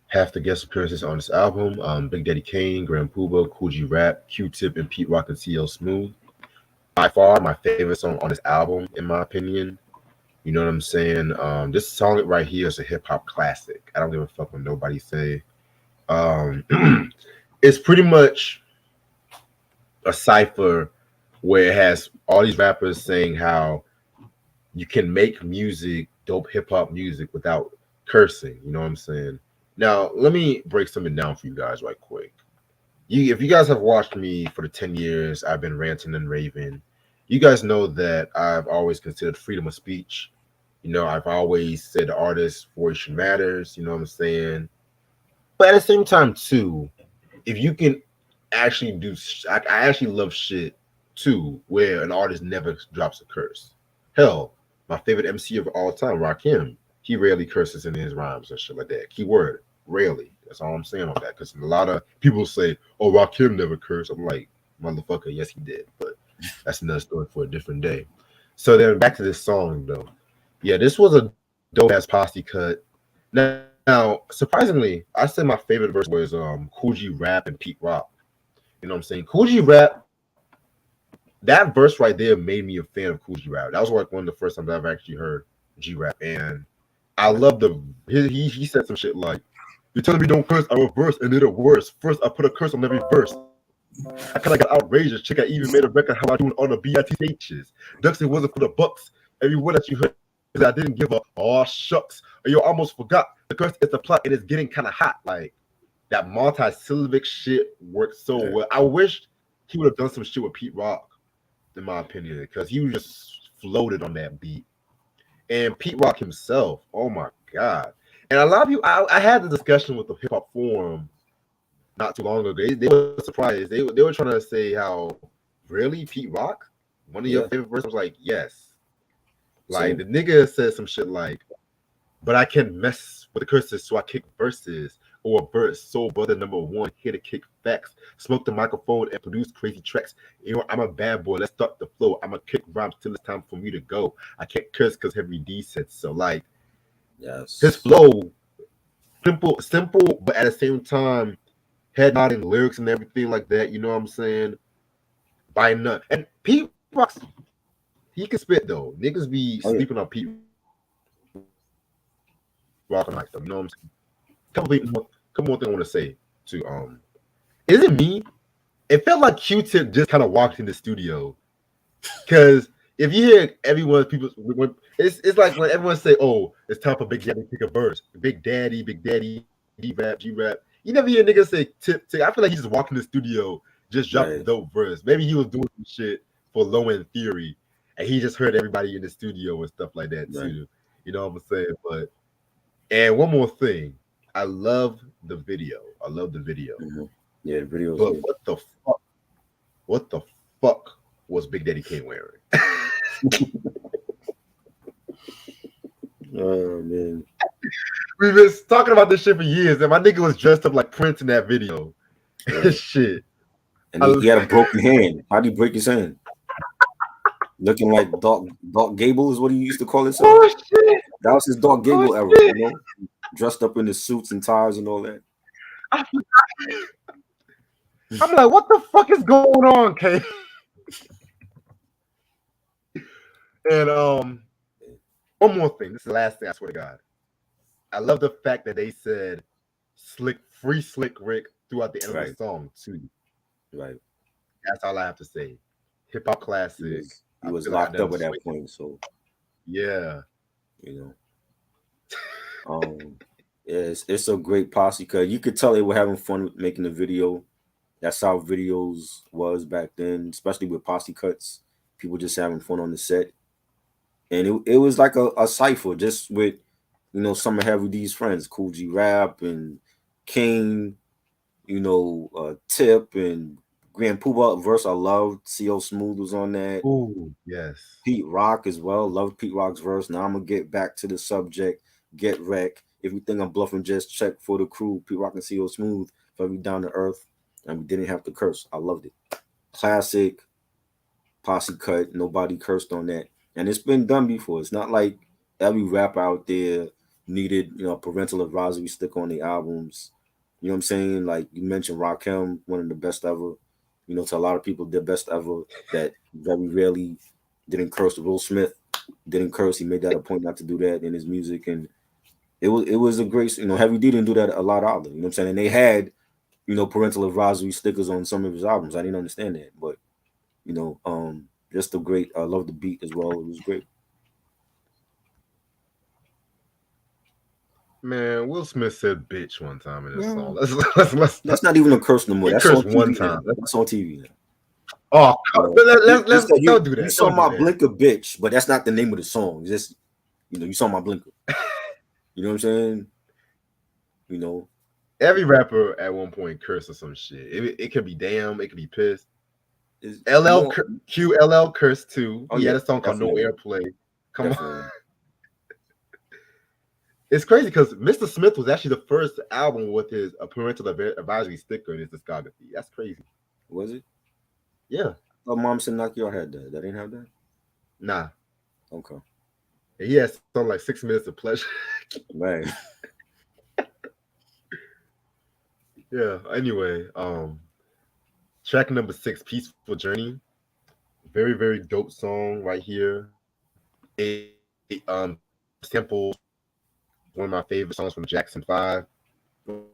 half the guest appearances on this album. Big Daddy Kane, Grand Puba, Cool G Rap, Q-Tip, and Pete Rock and CL Smooth. by far my favorite song on this album, in my opinion. You know what I'm saying? This song right here is a hip hop classic. I don't give a fuck what nobody say. Um, it's pretty much a cipher where it has all these rappers saying how you can make music, dope hip hop music, without cursing. You know what I'm saying? Now, let me break something down for you guys right quick. If you guys have watched me for the 10 years I've been ranting and raving, you guys know that I've always considered freedom of speech. You know, I've always said the artist's voice matters. You know what I'm saying? But at the same time, too, if you can actually I actually love shit too, where an artist never drops a curse. Hell, my favorite MC of all time, Rakim, he rarely curses in his rhymes and shit like that. Keyword, rarely. That's all I'm saying on that. Because a lot of people say, "Oh, Rakim never cursed." I'm like, motherfucker, yes he did, but that's another story for a different day. So then back to this song though. Yeah, this was a dope ass posse cut. Now, surprisingly, I said my favorite verse was Cool G Rap and Pete Rock. You know what I'm saying? Cool G Rap, that verse right there made me a fan of Cool G Rap. That was like one of the first times I've actually heard G Rap, and I Right. love he said some shit like, "You're telling me don't curse, I reverse and did it worse. First I put a curse on every verse. I kind of got outrageous. Chick, I even made a record how I doing all the BITHs. Ducks, it wasn't for the bucks. Every word that you heard, I didn't give up. Oh shucks, yo, almost forgot. The curse is the plot, and it's getting kind of hot. Like that multi-syllabic shit worked so Yeah. well. I wish he would have done some shit with Pete Rock, in my opinion, because he was just floated on that beat. And Pete Rock himself, oh my god. And a lot of people, I had the discussion with the hip hop forum not too long ago. They were surprised. They were trying to say how really Pete Rock, one of your Yeah. favorite verses. I was like, yes. Like the Same. nigga said some shit like, but I can mess with the curses, so I kick verses or a verse. Soul brother number one, here to kick facts, smoke the microphone and produce crazy tracks. You know, I'm a bad boy. Let's start the flow. I'm gonna kick rhymes till it's time for me to go. I can't curse because Heavy D said so. Like his Yes. flow, simple, but at the same time, head nodding lyrics and everything like that. You know what I'm saying? By none. And Pete Rock's, he can spit though. Niggas be Oh sleeping yeah. on Pete Rock and like stuff. You know what I'm saying? Couple more things I want to say to is it me? It felt like Q-Tip just kind of walked in the studio. Because if you hear everyone's people, it's like when everyone say, "Oh, it's time for Big Daddy to pick a verse." Big Daddy, D Rap, G Rap. You never hear niggas say Tip. I feel like he just walked in the studio, just dropped a Right. dope verse. Maybe he was doing some shit for Low End Theory, and he just heard everybody in the studio and stuff like that Right. too. You know what I'm saying? But and one more thing, I love the video. I love the video. Hmm. Yeah. The video is But good. what the fuck was Big Daddy Kane wearing? Oh man. We've been talking about this shit for years, and my nigga was dressed up like Prince in that video. Yeah. Shit. And he had a broken hand. How did he break his hand? Looking like Doc Gable is what he used to call himself. Oh shit! That was his Doc Oh Gable era, shit! dressed up in the suits and ties and all that. I'm like, what the fuck is going on, K? And one more thing. This is the last thing. I swear to God. I love the fact that they said Slick Rick throughout the end of the Right, song too. right. That's all I have to say. Hip hop He classic. was he I was feel like I locked up done at that switched. point, so Yeah. you know. Yeah, it's a great posse because you could tell they were having fun with making the video. That's how videos was back then, especially with posse cuts. People just having fun on the set. And it was like a cipher just with, some of Heavy D's friends, Cool G Rap and King, Tip and Grand Poobah verse I loved. CO Smooth was on that. Ooh, yes. Pete Rock as well. Loved Pete Rock's verse. Now I'm gonna get back to the subject. Get wreck. If you think I'm bluffing, just check for the crew. Pete Rock and CO Smooth. Very down to earth. And we didn't have to curse. I loved it. Classic posse cut. Nobody cursed on that. And it's been done before. It's not like every rapper out there needed, parental advisory stick on the albums. You know what I'm saying? Like you mentioned Rakim, one of the best ever. to a lot of people, their best ever. That very rarely didn't curse. Will Smith didn't curse. He made that a point not to do that in his music, and it was a great. Heavy D didn't do that a lot either. You know what I'm saying? And they had parental advisory stickers on some of his albums. I didn't understand that, but just a great. I love the beat as well. It was great. Man, Will Smith said bitch one time in this song. Well, Let's that's not even a curse no more. he That's cursed on one TV now. time. That's on TV now. Oh, He let's said don't do you that. saw Don't do my that. blinker, bitch, but that's not the name of the song. It's just you saw my blinker. You know what I'm saying? You know, Every rapper at one point cursed or some shit. It could be damn, it could be pissed. it's LL more. QLL cursed too. Oh He yeah, had a song called No definitely, Airplay. Come on. definitely. It's crazy because Mr. Smith was actually the first album with his parental advisory sticker in his discography. That's crazy. Was it? Yeah. Oh, Mom said knock your head. That didn't have that. Nah. Okay, He has something like 6 minutes of pleasure. right. Yeah. Anyway, track number 6, Peaceful Journey. Very, very dope song right here. It samples one of my favorite songs from Jackson 5. Or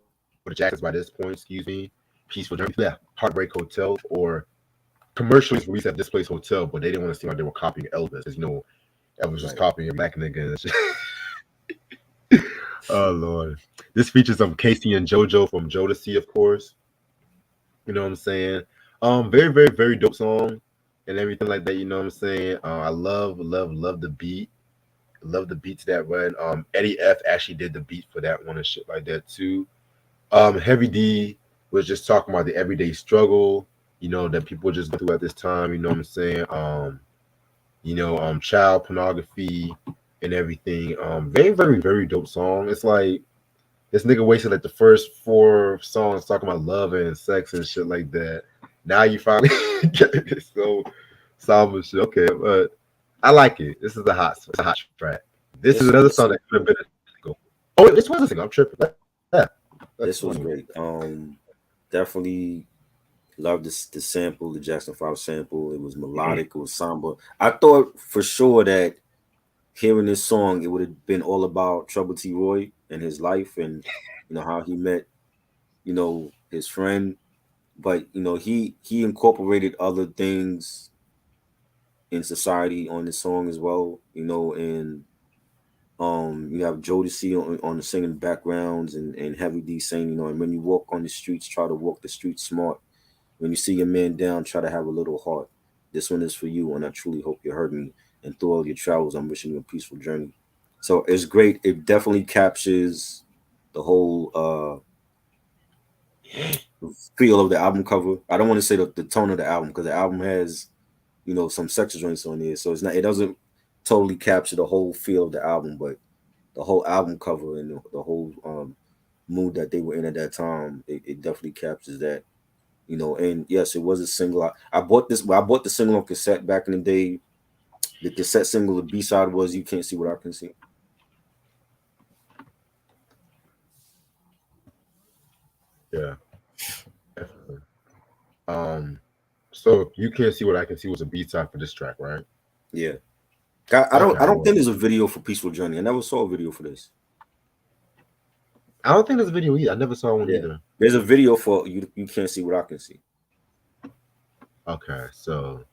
the Jacksons by this point, excuse me. Peaceful Journey. Yeah. Heartbreak Hotel, or commercials released at This Place Hotel, but they didn't want to seem like they were copying Elvis, because Elvis was copying a black nigga and shit. Oh Lord. This features Casey and JoJo from Jodeci, of course. You know what I'm saying? Very, very, very dope song and everything like that. You know what I'm saying? I love, love, love the beat. Love the beat to that run. Eddie F actually did the beat for that one and shit like that too. Heavy D was just talking about the everyday struggle, that people just go through at this time. You know what I'm saying? Child pornography and everything. Very, very, very dope song. It's like this nigga wasted like the first 4 songs talking about love and sex and shit like that. Now you finally get it. So somber shit. Okay, but I like it. This is it's a hot track. This is another song that could have been a single. Oh, this was a single. I'm tripping. Yeah, This was great. Definitely love this the sample, the Jackson 5 sample. It was melodic. It was somber. I thought for sure that hearing this song, it would have been all about Trouble T. Roy and his life, and how he met his friend. But he incorporated other things in society on this song as well. And you have Jodeci on the singing backgrounds, and Heavy D saying, and when you walk on the streets, try to walk the streets smart. When you see your man down, try to have a little heart. This one is for you, and I truly hope you heard me. And through all your travels, I'm wishing you a peaceful journey. So it's great. It definitely captures the whole feel of the album cover. I don't want to say the tone of the album, because the album has some sex joints on there, so it doesn't totally capture the whole feel of the album, but the whole album cover and the whole mood that they were in at that time, it definitely captures that. And yes, it was a single. I bought this. Well, I bought the single on cassette back in the day. The cassette single, the B side was "You Can't See What I Can See." Yeah, definitely. So You Can't See What I Can See was a B side for this track, right? Yeah, I don't. Okay, I don't well, think there's a video for "Peaceful Journey." I never saw a video for this. I don't think there's a video either. I never saw one Yeah, either. there's a video for "You." You can't see what I can see. Okay, so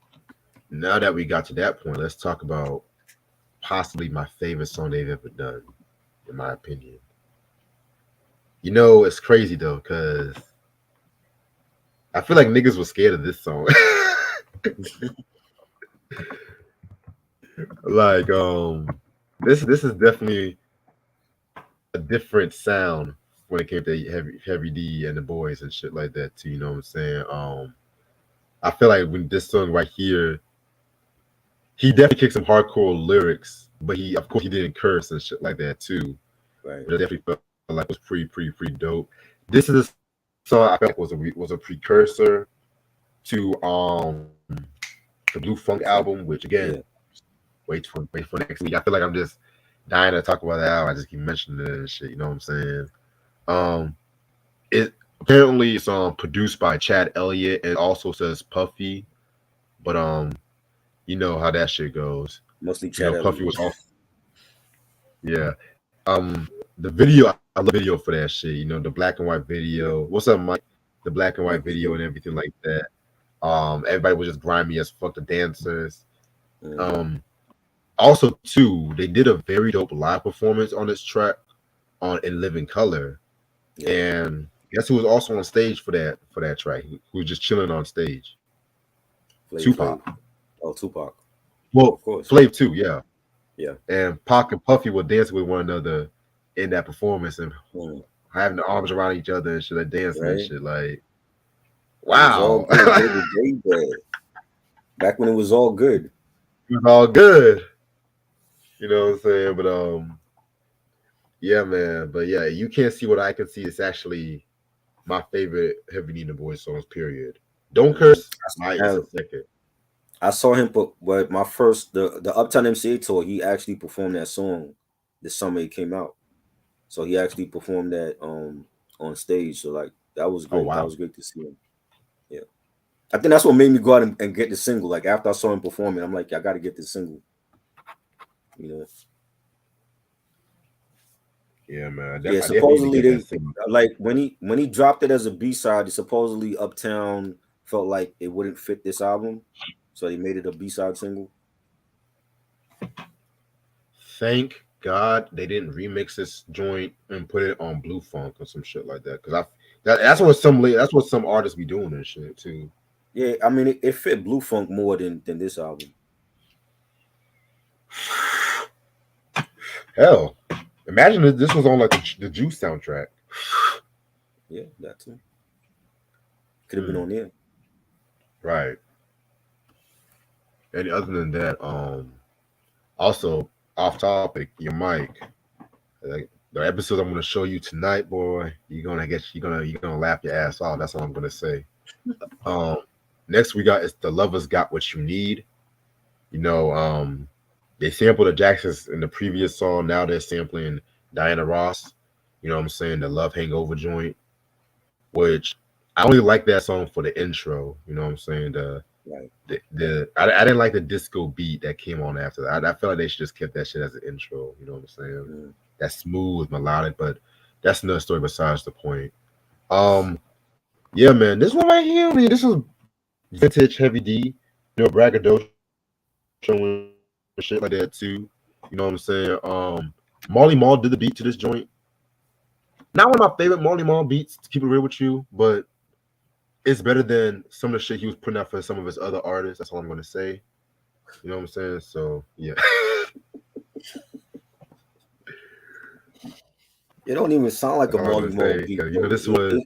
now that we got to that point, let's talk about possibly my favorite song they've ever done, in my opinion. It's crazy though, because I feel like niggas was scared of this song. Like, this is definitely a different sound when it came to heavy D and the Boyz and shit like that too. You know what I'm saying? I feel like when this song right here, he definitely kicked some hardcore lyrics, but of course he didn't curse and shit like that too. Right. But it definitely felt like it was pretty dope. This is a song I felt like was a precursor to the Blue Funk album, which again, Yeah. wait for next week. I feel like I'm just dying to talk about that album. I just keep mentioning it and shit. You know what I'm saying? It apparently it's produced by Chad Elliott and it also says Puffy, but you know how that shit goes. Mostly You Chad know, Puffy Elliott. was also yeah. The video, I love the video for that shit. You know, the black and white Yeah, video. What's up, Mike? The black and white Mike was video dope. and everything like that. Everybody was just grimy as fuck. The dancers. Hmm. Um, Also too, they did a very dope live performance on this track on In Living Color. Yeah, And guess who was also on stage for that track? Who was just chilling on stage? Flav. Tupac. Oh, Tupac. Well, Of course. Flav too, yeah. Yeah. And Pac and Puffy were dancing with one another in that performance and Mm. having the arms around each other and shit, like dancing and Right. shit. Like, It was all wow. good. They was way bad. Back when it was all good. It was all good. You know what I'm saying? But yeah, man. But yeah, you can't see what I can see. It's actually my favorite Heavy Nina Boy songs, period. Don't Mm. Curse, my I, is a have, second. I saw him put but my first the Uptown MCA tour, he actually performed that song the summer it came out. So he actually performed that on stage. So like that was Oh great. That wow. was great to see him. Yeah. I think that's what made me go out and get the single. Like after I saw him performing, I'm like, I gotta get this single, you know. Yeah, man. Yeah, I definitely need to supposedly get that they single. like when he dropped it as a B side, supposedly Uptown felt like it wouldn't fit this album, so they made it a B side single. Thank God they didn't remix this joint and put it on Blue Funk or some shit like that. Cause that's what some artists be doing and shit too. Yeah, I mean it fit Blue Funk more than this album. Hell, imagine if this was on like the Juice soundtrack. Yeah, that too. Could have been Hmm, on there. right. And other than that, also off topic, your mic. Like, the episodes I'm gonna show you tonight, boy, you're gonna laugh your ass off. That's all I'm gonna say. Um, Next we got is The Lovers Got What You Need. You know, they sampled the Jacksons in the previous song. Now they're sampling Diana Ross. You know what I'm saying? The Love Hangover joint, which I only like that song for the intro. You know what I'm saying? Right. I didn't like the disco beat that came on after that. I feel like they should just kept that shit as an intro. You know what I'm saying? Mm. That's smooth, melodic, but that's another story besides the point. Um, yeah, man, this one right here, I mean, this is vintage Heavy D, you know, braggadocio and shit like that too. You know what I'm saying? Marley Marl did the beat to this joint. Not one of my favorite Marley Marl beats, to keep it real with you, but it's better than some of the shit he was putting out for some of his other artists. That's all I'm gonna say. You know what I'm saying? So yeah. It don't even sound like That's a all I'm gonna Marley Marl say. beat Because you know though. this was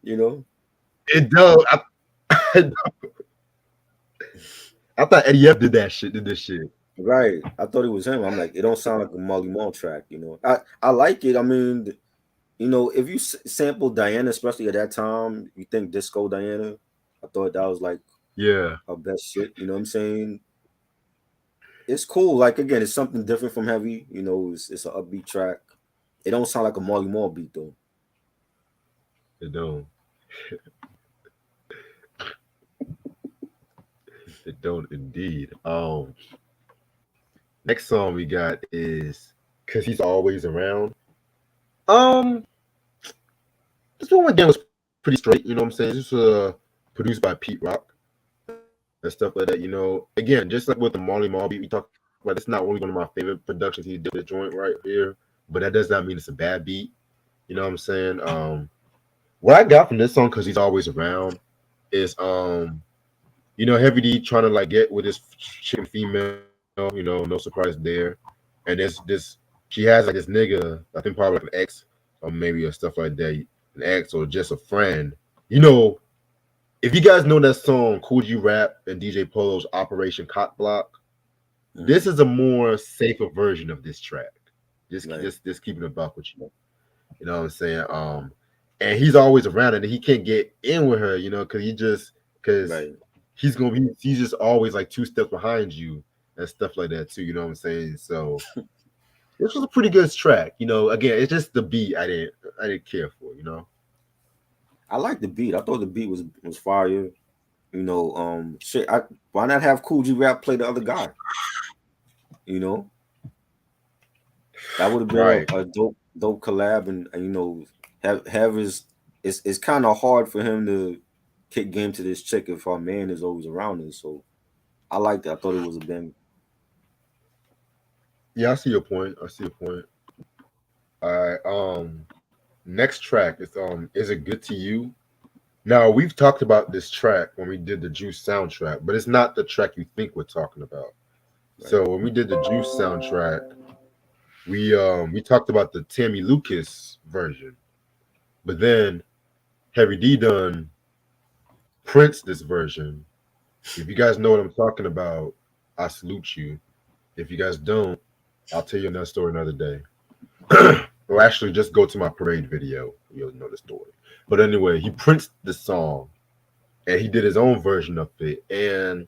You know? it does. I thought Eddie F did that shit, did this shit. Right. I thought it was him. I'm like, it don't sound like a Marley Marl track, you know. I like it. I mean, if you sample Diana, especially at that time, you think Disco Diana. I thought that was like Yeah. her best shit. You know what I'm saying? It's cool. Like again, it's something different from Heavy. It's an upbeat track. It don't sound like a Marley Marl beat though. It don't. It don't indeed. Next song we got is Cause He's Always Around. Um, this one again was pretty straight, you know what I'm saying? This was produced by Pete Rock and stuff like that, you know. Again, just like with the Marley Marl beat we talked about, it's not only one of my favorite productions he did with the joint right here, but that does not mean it's a bad beat. You know what I'm saying? What I got from this song, Cause He's Always Around, is you know, Heavy D trying to like get with this chicken female, you know, no surprise there. And this she has like this nigga, I think probably like an ex or maybe or stuff like that, an ex or just a friend. You know, if you guys know that song Cool G Rap and DJ Polo's Operation Cock Block, this Hmm. is a more safer version of this track. Right. Just keeping a buck with you. You know what I'm saying? And he's always around and he can't get in with her, you know, because Right. he's just always like two steps behind you and stuff like that too. You know what I'm saying? So this was a pretty good track. You know, again, it's just the beat I didn't care for. You know. I like the beat. I thought the beat was fire. You know, shit. Why not have Cool G Rap play the other guy? You know, that would have been Right. a dope collab, and you know, have his. It's kind of hard for him to kick game to this chick if our man is always around us. So I liked it. I thought it was a bang. Yeah, I see your point. I see your point. All right. Next track is it good to you? Now we've talked about this track when we did the Juice soundtrack, but it's not the track you think we're talking about. Right. So when we did the Juice soundtrack, we talked about the Tammy Lucas version, but then Heavy D done Prince this version. If you guys know what I'm talking about, I salute you. If you guys don't, I'll tell you another story another day. Or actually, just go to my parade video. You'll know the story. But anyway, he prints the song and he did his own version of it. And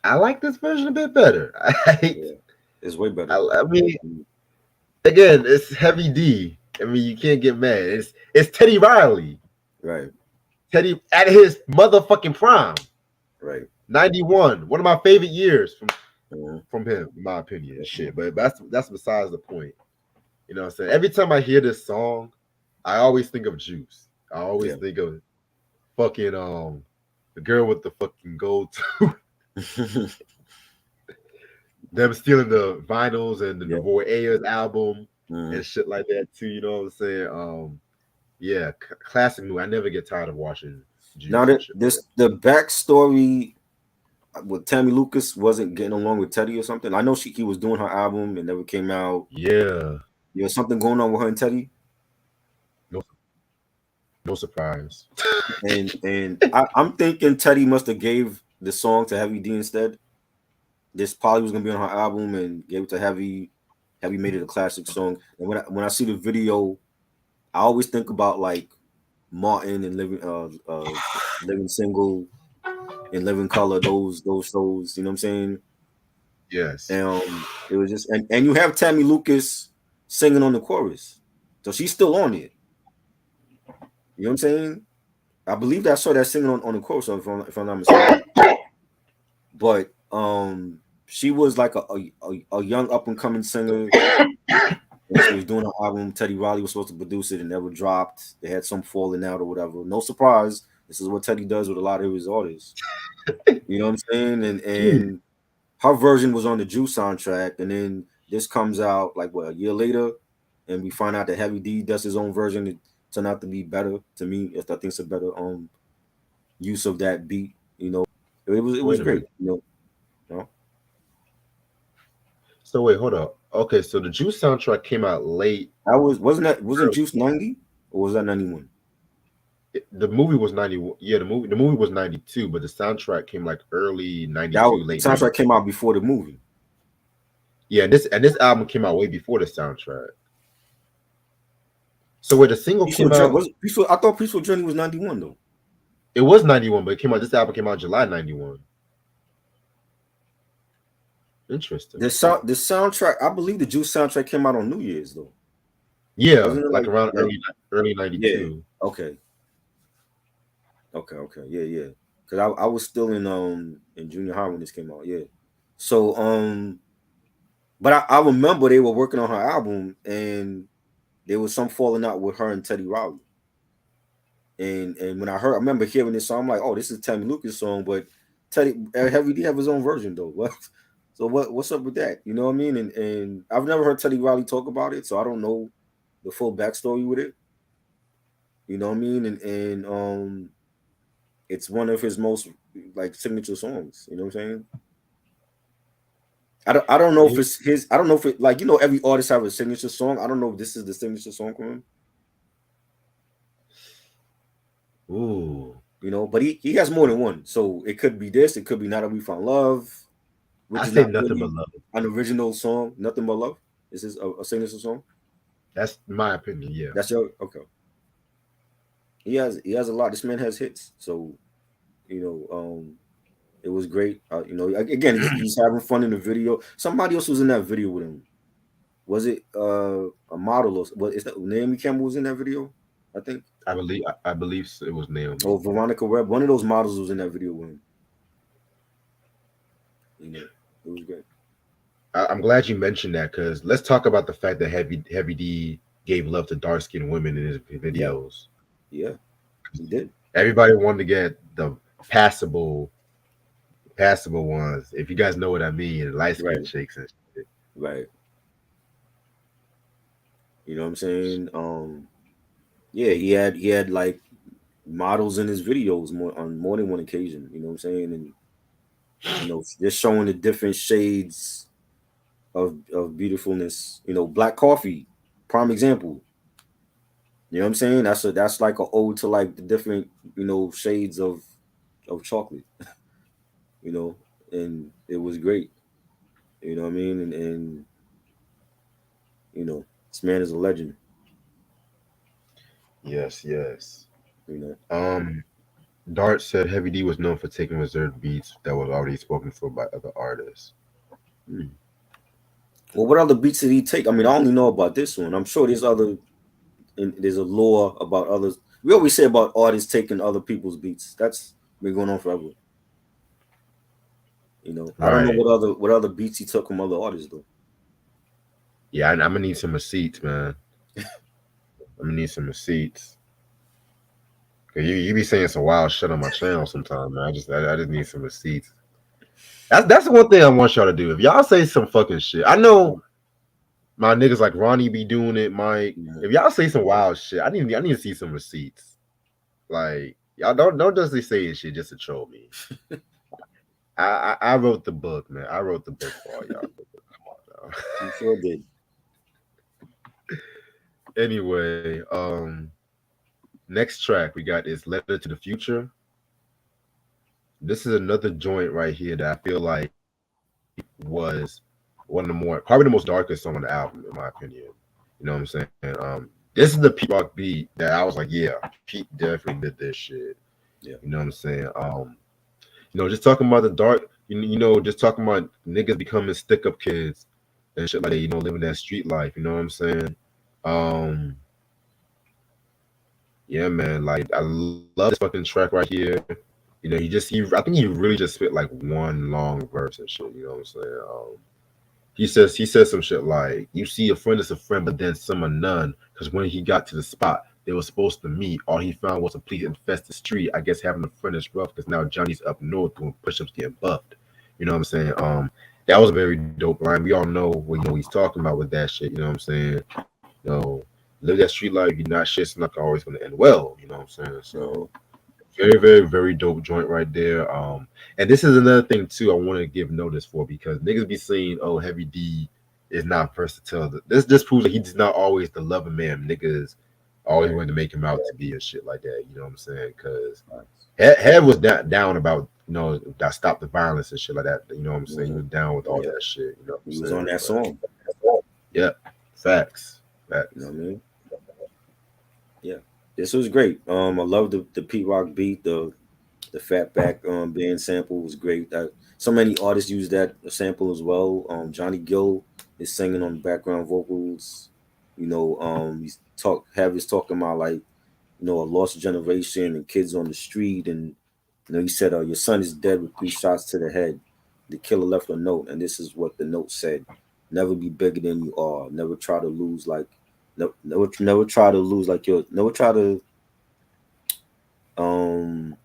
I like this version a bit better. Yeah, it's way better. I mean, again, it's Heavy D. I mean, you can't get mad. It's Teddy Riley. Right. Teddy at his motherfucking prime. Right. 91. One of my favorite years Mhm. from him, in my opinion. Shit. But that's besides the point. You know what I'm saying? Every time I hear this song, I always think of Juice. I always Yeah. think of fucking the girl with the fucking gold tooth. Them stealing the vinyls and the Yeah. Boy Ayers album Mhm. and shit like that too. You know what I'm saying? Yeah, classic movie. I never get tired of watching Now Juice and that shit like that. this the backstory with Tammy Lucas wasn't getting along with Teddy or something. I know he was doing her album and never came out. Yeah, There was something going on with her and Teddy. no, no surprise. I'm thinking Teddy must have gave the song to Heavy D instead. This probably was gonna be on her album and gave it to Heavy. Heavy made it a classic song. And when I see the video, I always think about like Martin and Living Single and Living Color. Those shows. You know what I'm saying? Yes. And it was just and you have Tammy Lucas singing on the chorus, so she's still on it. You know what I'm saying? I believe that I saw that singing on the chorus, if I'm not mistaken. But she was like a young up and coming singer, and she was doing her album. Teddy Riley was supposed to produce it, and never dropped. They had some falling out or whatever. No surprise. This is what Teddy does with a lot of his artists. You know what I'm saying? And her version was on the Juice soundtrack, and then this comes out like what, a year later, and we find out that Heavy D does his own version. It turned out to be better to me. I think it's a better use of that beat. You know, it was Wait a great. minute. You know? So wait, hold up. Okay, so the Juice soundtrack came out late. Wasn't Juice 90 or was that 91? The movie was 91. Yeah, the movie was 92, but the soundtrack came like early That 92, the late 90. soundtrack came out before the movie. Yeah, and this album came out way before the soundtrack. So where the single Peaceful came Journey out, was Peaceful. I thought Peaceful Journey was 91 though. it was 91, but this album came out July 91. Interesting. The soundtrack, I believe the Juice soundtrack came out on New Year's though. Yeah, Wasn't it like around like early yeah. 92. Okay. Okay. Yeah. Cause I was still in junior high when this came out. Yeah. So but I remember they were working on her album and there was some falling out with her and Teddy Riley. And when I remember hearing this song, I'm like, oh, this is Tammy Lucas' song, but Heavy D have his own version though. What? So what's up with that? You know what I mean? And I've never heard Teddy Riley talk about it, so I don't know the full backstory with it. You know what I mean? And it's one of his most like signature songs. You know what I'm saying? I don't know if it's his. I don't know if it like every artist have a signature song. I don't know if this is the signature song from him. Ooh. But he has more than one. So it could be this. It could be Now That We Found Love, which I is say not nothing but really love. an original song. Nothing But Love. Is this a signature song? That's my opinion, yeah. That's your okay. He has a lot. This man has hits. So it was great. Again, he's having fun in the video. Somebody else was in that video with him. Was it a model or is that Naomi Campbell was in that video? I think. I believe it was Oh, Naomi. Veronica Webb. One of those models was in that video with him. You know, it was great. I'm glad you mentioned that because let's talk about the fact that Heavy D gave love to dark skinned women in his Yeah, videos. yeah, he did. Everybody wanted to get the passable, passable ones. If you guys know what I mean, light skinned Right, chicks and shit. right. You know what I'm saying? Yeah, he had like models in his videos on more than one occasion. You know what I'm saying? And just showing the different shades of beautifulness. Black coffee, prime example. You know what I'm saying? That's like a ode to like the different shades of chocolate. You know, and it was great. You know what I mean? And this man is a legend. Yes, yes. You know. Um, Dart said Heavy D was known for taking reserved beats that was already spoken for by other artists. Hmm. Well, what other beats did he take? I mean, I only know about this one. I'm sure there's other. And there's a lore about others. We always say about artists taking other people's beats. That's been going on forever. I don't know Right. what other beats he took from other artists though. Yeah, I'm gonna need some receipts, man. I'm gonna need some receipts. Cause you be saying some wild shit on my channel sometimes, man. I just need some receipts. That's the one thing I want y'all to do. If y'all say some fucking shit, I know my niggas like Ronnie be doing it, Mike. Yeah. If y'all say some wild shit, I need to see some receipts. Like y'all don't just be saying shit just to troll me. I wrote the book, man. I wrote the book for all y'all. Come on now. He sure did. Anyway, next track we got is Letter to the Future. This is another joint right here that I feel like was one of the probably the most darkest song on the album, in my opinion. You know what I'm saying? This is the Pete Rock beat that I was like, yeah, Pete definitely did this shit. Yeah. You know what I'm saying? Just talking about the dark, just talking about niggas becoming stick up kids and shit like that, living that street life, you know what I'm saying? Um, yeah, man, like I love this fucking track right here. I think he really just spit like one long verse and shit, you know what I'm saying? He says some shit like, "You see, a friend is a friend, but then some are none. Because when he got to the spot they were supposed to meet, all he found was a police infested street. I guess having a friend is rough because now Johnny's up north doing push-ups getting buffed." You know what I'm saying? That was a very dope line. We all know what he's talking about with that shit. You know what I'm saying? You know, live that street life. You're not shit. It's not always gonna end well. You know what I'm saying? Uh-huh. So very, very, very dope joint right there. And this is another thing too I want to give notice for because niggas be saying, "Oh, Heavy D is not versatile." This just proves that he's not always the loving man niggas always Right. wanted to make him out to be and shit like that. You know what I'm saying? Because Right. Head was down about that stop the violence and shit like that. You know what I'm saying? He Mhm. was down with all Yeah. that shit. You know what I'm He was on saying? that But song. yeah, facts, You know facts. what I mean? Yeah. This was great. I love the Pete Rock beat. The Fatback band sample was great. So many artists use that sample as well. Johnny Gill is singing on background vocals. He's talking about like a lost generation and kids on the street, and he said, "Your son is dead with 3 shots to the head. The killer left a note, and this is what the note said: Never be bigger than you are. Never try to lose like, never try to lose like your, never try to um."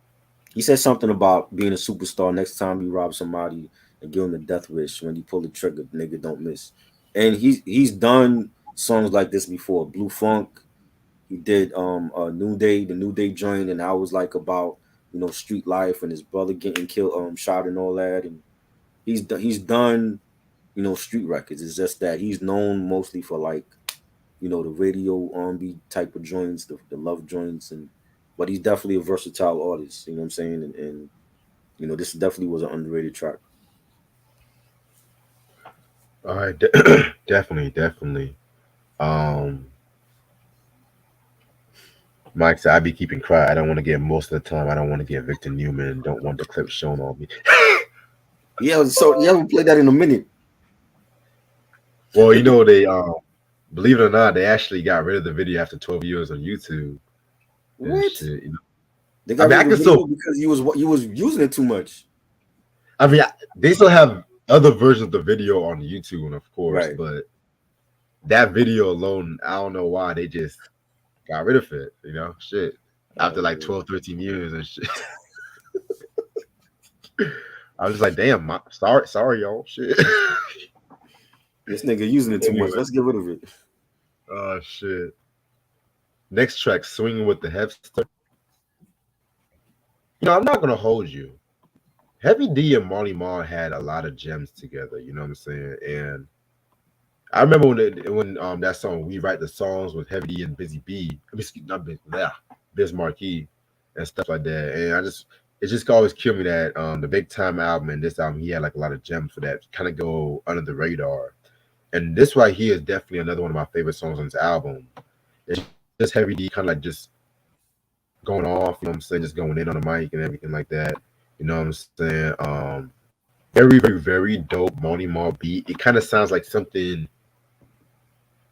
He said something about being a superstar. Next time you rob somebody and give them a death wish, when you pull the trigger, nigga don't miss. And he's done songs like this before. Blue Funk. He did New Day, the New Day joint, and I was like about street life and his brother getting killed, shot and all that. And he's done street records. It's just that he's known mostly for like the radio R&B type of joints, the love joints, and but he's definitely a versatile artist. You know what I'm saying? And this definitely was an underrated track. All right, definitely, definitely. Um, Mike said, I be keeping quiet. I don't want to get most of the time. I don't want to get Victor Newman. Don't want the clip shown on me. Yeah, so you haven't played that in a minute. Well, they believe it or not, they actually got rid of the video after 12 years on YouTube. and What? shit. You know? They I got mean, rid I of the can video still. because you was using it too much. I mean, they still have other versions of the video on YouTube, of course, Right. but that video alone, I don't know why they just got rid of it. You know, shit. After Oh like man. 12, 13 years and shit. I was just like, damn, sorry, y'all. Shit. This nigga using it too much. Anyway, Let's get rid of it. oh shit. Next track, swinging with the Hepster. I'm not gonna hold you. Heavy D and Marley Marl had a lot of gems together. You know what I'm saying? And I remember when that song "We Write the Songs" with Heavy D and Busy B. I mean, not Biz, Biz Markie and stuff like that. And it just always killed me that the Big Time album and this album he had like a lot of gems for that kind of go under the radar. And this right here is definitely another one of my favorite songs on this album. It's just Heavy D kind of like just going off, you know what I'm saying, just going in on the mic and everything like that. You know what I'm saying? Very, very, very dope Marley Marl beat. It kind of sounds like something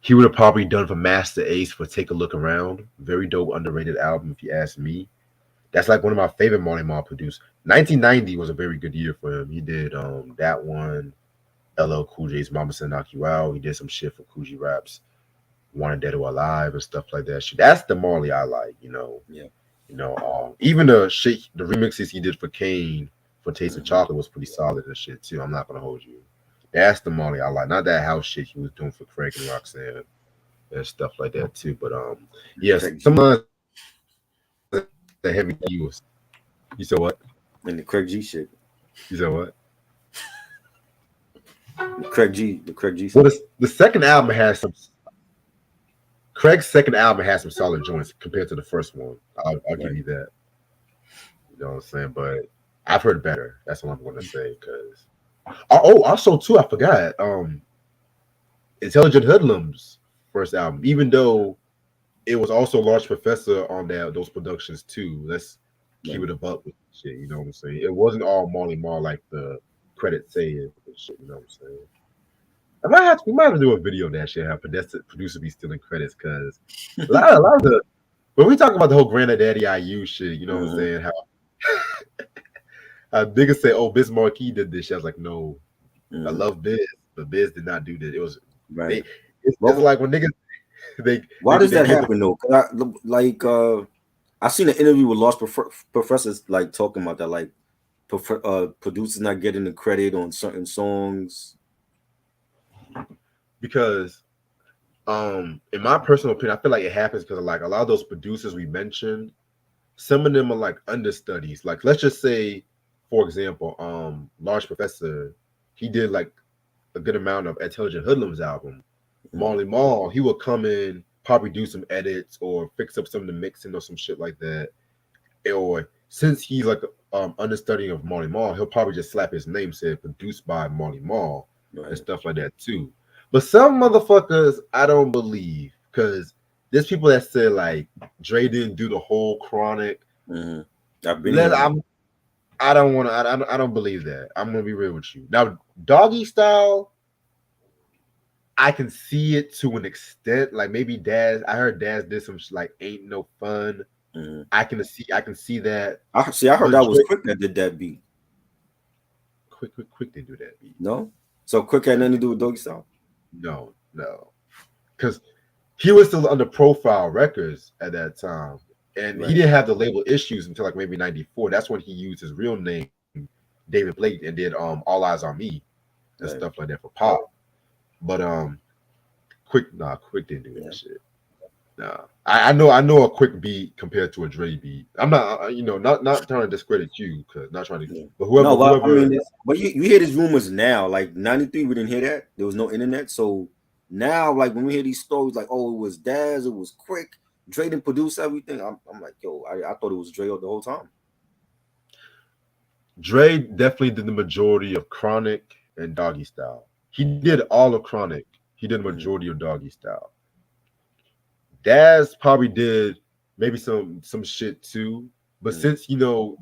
he would have probably done for Master Ace for Take a Look Around. Very dope, underrated album, if you ask me. That's like one of my favorite Marley Marl produced. 1990 was a very good year for him. He did that one, LL Cool J's Mama Said Knock You Out. He did some shit for Coogee Raps, Wanted Dead or Alive and stuff like that. Shit, that's the Marley I like, Yeah. Even the remixes he did for Kane for Taste of Hmm. Chocolate was pretty solid and shit too. I'm not gonna hold you. That's the Marley I like, not that house shit he was doing for Craig and Roxanne and stuff like that too. But yes, Craig some G lines that Heavy D was. You said what? and the Craig G shit. You said what? The Craig G Well, song. the second album has some. Craig's second album has some solid joints compared to the first one. I'll give Right. you that. You know what I'm saying? But I've heard better. That's what I'm going to say. Because also too, I forgot. Intelligent Hoodlums first album, even though it was also Large Professor on those productions too. Let's keep Right. it above with shit. You know what I'm saying? It wasn't all Marley Marl like the credits say and shit. You know what I'm saying? We might have to do a video on that shit. How producer be stealing credits because a lot of the when we talk about the whole Granddaddy IU shit, you know what I'm Hmm. saying? How niggas say, "Oh, Biz Markie did this." Shit. I was like, "No, I Hmm. love Biz, but Biz did not do that. It was Right. they. It's Well, like when niggas they why they does they that give the happen though? 'Cause I seen an interview with Lost Professors like talking about that, like producers not getting the credit on certain songs. because in my personal opinion, I feel like it happens because like a lot of those producers we mentioned, some of them are like understudies. Like let's just say, for example, Large Professor, he did like a good amount of Intelligent Hoodlums album. Hmm. Marley Marl, he would come in, probably do some edits or fix up some of the mixing or some shit like that. Or since he's like understudying of Marley Marl, he'll probably just slap his name, said produced by Marley Marl and Right. stuff like that too. But some motherfuckers, I don't believe, because there's people that say like Dre didn't do the whole Chronic. Hmm. I've been Let hearing that. I'm I don't want to. I don't believe that. I'm gonna be real with you. Now, Doggy Style, I can see it to an extent. Like maybe Daz. I heard Daz did some like ain't no fun. Hmm. I can see that. I see. I heard But that was Drake, Quick that did that beat. quick, didn't do that beat. No, so Quick had nothing to do with Doggy Style. No, because he was still under Profile Records at that time, and he Right. didn't have the label issues until like maybe '94. That's when he used his real name, David Blake, and did All Eyes on Me and Right. stuff like that for Pop. But Quick didn't do Yeah. that shit. Nah, I know a Quick beat compared to a Dre beat. I'm not, not trying to discredit you, cause not trying to, Yeah. but No, but I whoever, mean, but you hear these rumors now. Like '93, we didn't hear that. There was no internet, so now, like when we hear these stories, like oh, it was Daz, it was Quick, Dre didn't produce everything. I'm like, yo, I thought it was Dre the whole time. Dre definitely did the majority of Chronic and Doggy Style. He did all of Chronic. He did the Hmm. majority of Doggy Style. Daz probably did maybe some shit too, but Hmm. since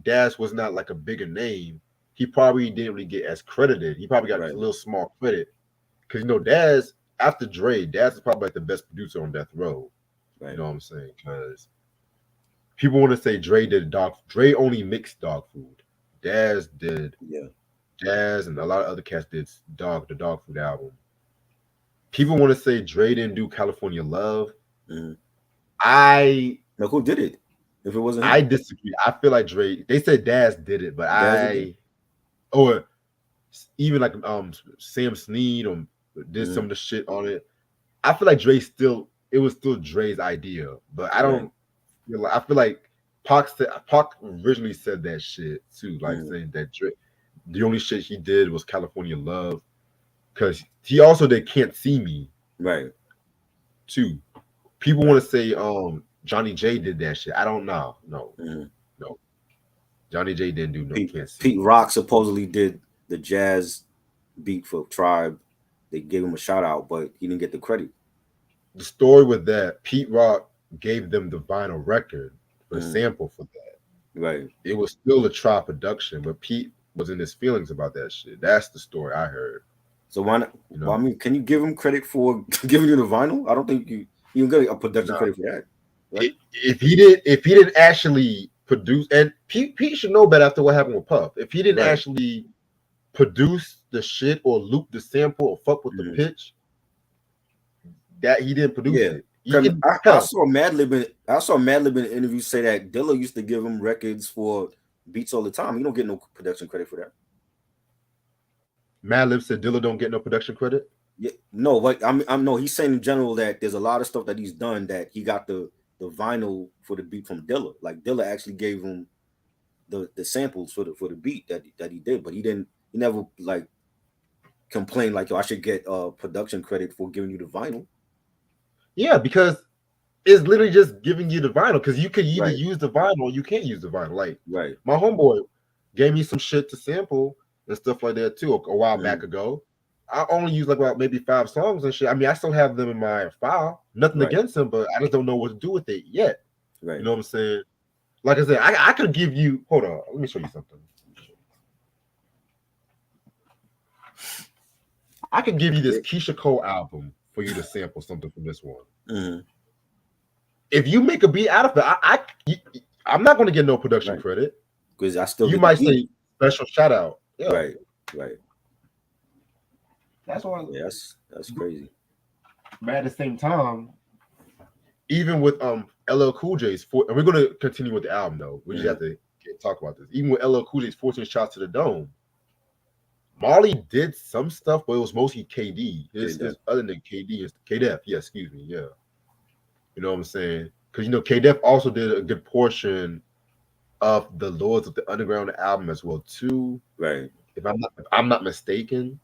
Daz was not like a bigger name, he probably didn't really get as credited. He probably got a Right. little small credit because Daz after Dre, Daz is probably like the best producer on Death Row. You Right. know what I'm saying? Because People want to say Dre did dog. Dre only mixed dog food. Daz did Yeah. Daz, and a lot of other cats did the dog food album. People want to say Dre didn't do California Love. Mm-hmm. I Now who did it? If it wasn't I him, disagree. I feel like Dre. They said Daz did it, but Daz did it. or even like Sam Snead did some Mm-hmm. of the shit on it. I feel like it was still Dre's idea, but I Right. don't feel like I feel like Pac originally said that shit too, like Mm-hmm. saying that Dre the only shit he did was California Love because he also did Can't See Me Right. too. People Right. want to say Johnny J did that shit. I don't know. No, Mm-hmm. no. Johnny J didn't do no Pete Can't See Pete Me. Rock supposedly did the jazz beat for Tribe. They gave him a shout out, but he didn't get the credit. The story with that, Pete Rock gave them the vinyl record for the Mm-hmm. sample for that. Right. It was still a Tribe production, but Pete was in his feelings about that shit. That's the story I heard. So why not? You Well, know, I mean, can you give him credit for giving you the vinyl? I don't think you don't get a production nah, credit for that, right? if he didn't actually produce, and Pete should know better after what happened with Puff. If he didn't Right. actually produce the shit or loop the sample or fuck with the Mm-hmm. pitch, that he didn't produce Yeah. it. He 'Cause can I hell. saw Madlib in an interview say that Dilla used to give him records for beats all the time. You don't get no production credit for that. Madlib said Dilla don't get no production credit. Yeah, no, but I'm no. He's saying in general that there's a lot of stuff that he's done that he got the vinyl for the beat from Dilla. Like Dilla actually gave him the samples for the beat that he did, but he didn't. He never like complained like, yo, I should get production credit for giving you the vinyl. Yeah, because it's literally just giving you the vinyl because you could either Right, use the vinyl or you can't use the vinyl. Like right. my homeboy gave me some shit to sample and stuff like that too a while Mm-hmm. back ago. I only used like about maybe 5 songs and shit. I mean, I still have them in my file. Nothing Right, against them, but I just don't know what to do with it yet. You right. know what I'm saying? Like I said, I could give you. Hold on, let me show you something. I could give you this Yeah. Keisha Cole album for you to sample something from this one. Mm-hmm. If you make a beat out of it, I'm not going to get no production Right. credit. Because I still You get the might beat. say special shout out. Yeah, Right, right. that's why. Yeah, that's crazy. But at the same time, even with LL Cool J's, and we're going to continue with the album though. We just Mm-hmm. have to talk about this. Even with LL Cool J's 14 shots to the dome, Marley did some stuff, but it was mostly KD. Okay, His other than KD is KDF. Yeah, excuse me. Yeah, you know what I'm saying? Because KDF also did a good portion of the Lords of the Underground album as well too. right. If I'm not mistaken.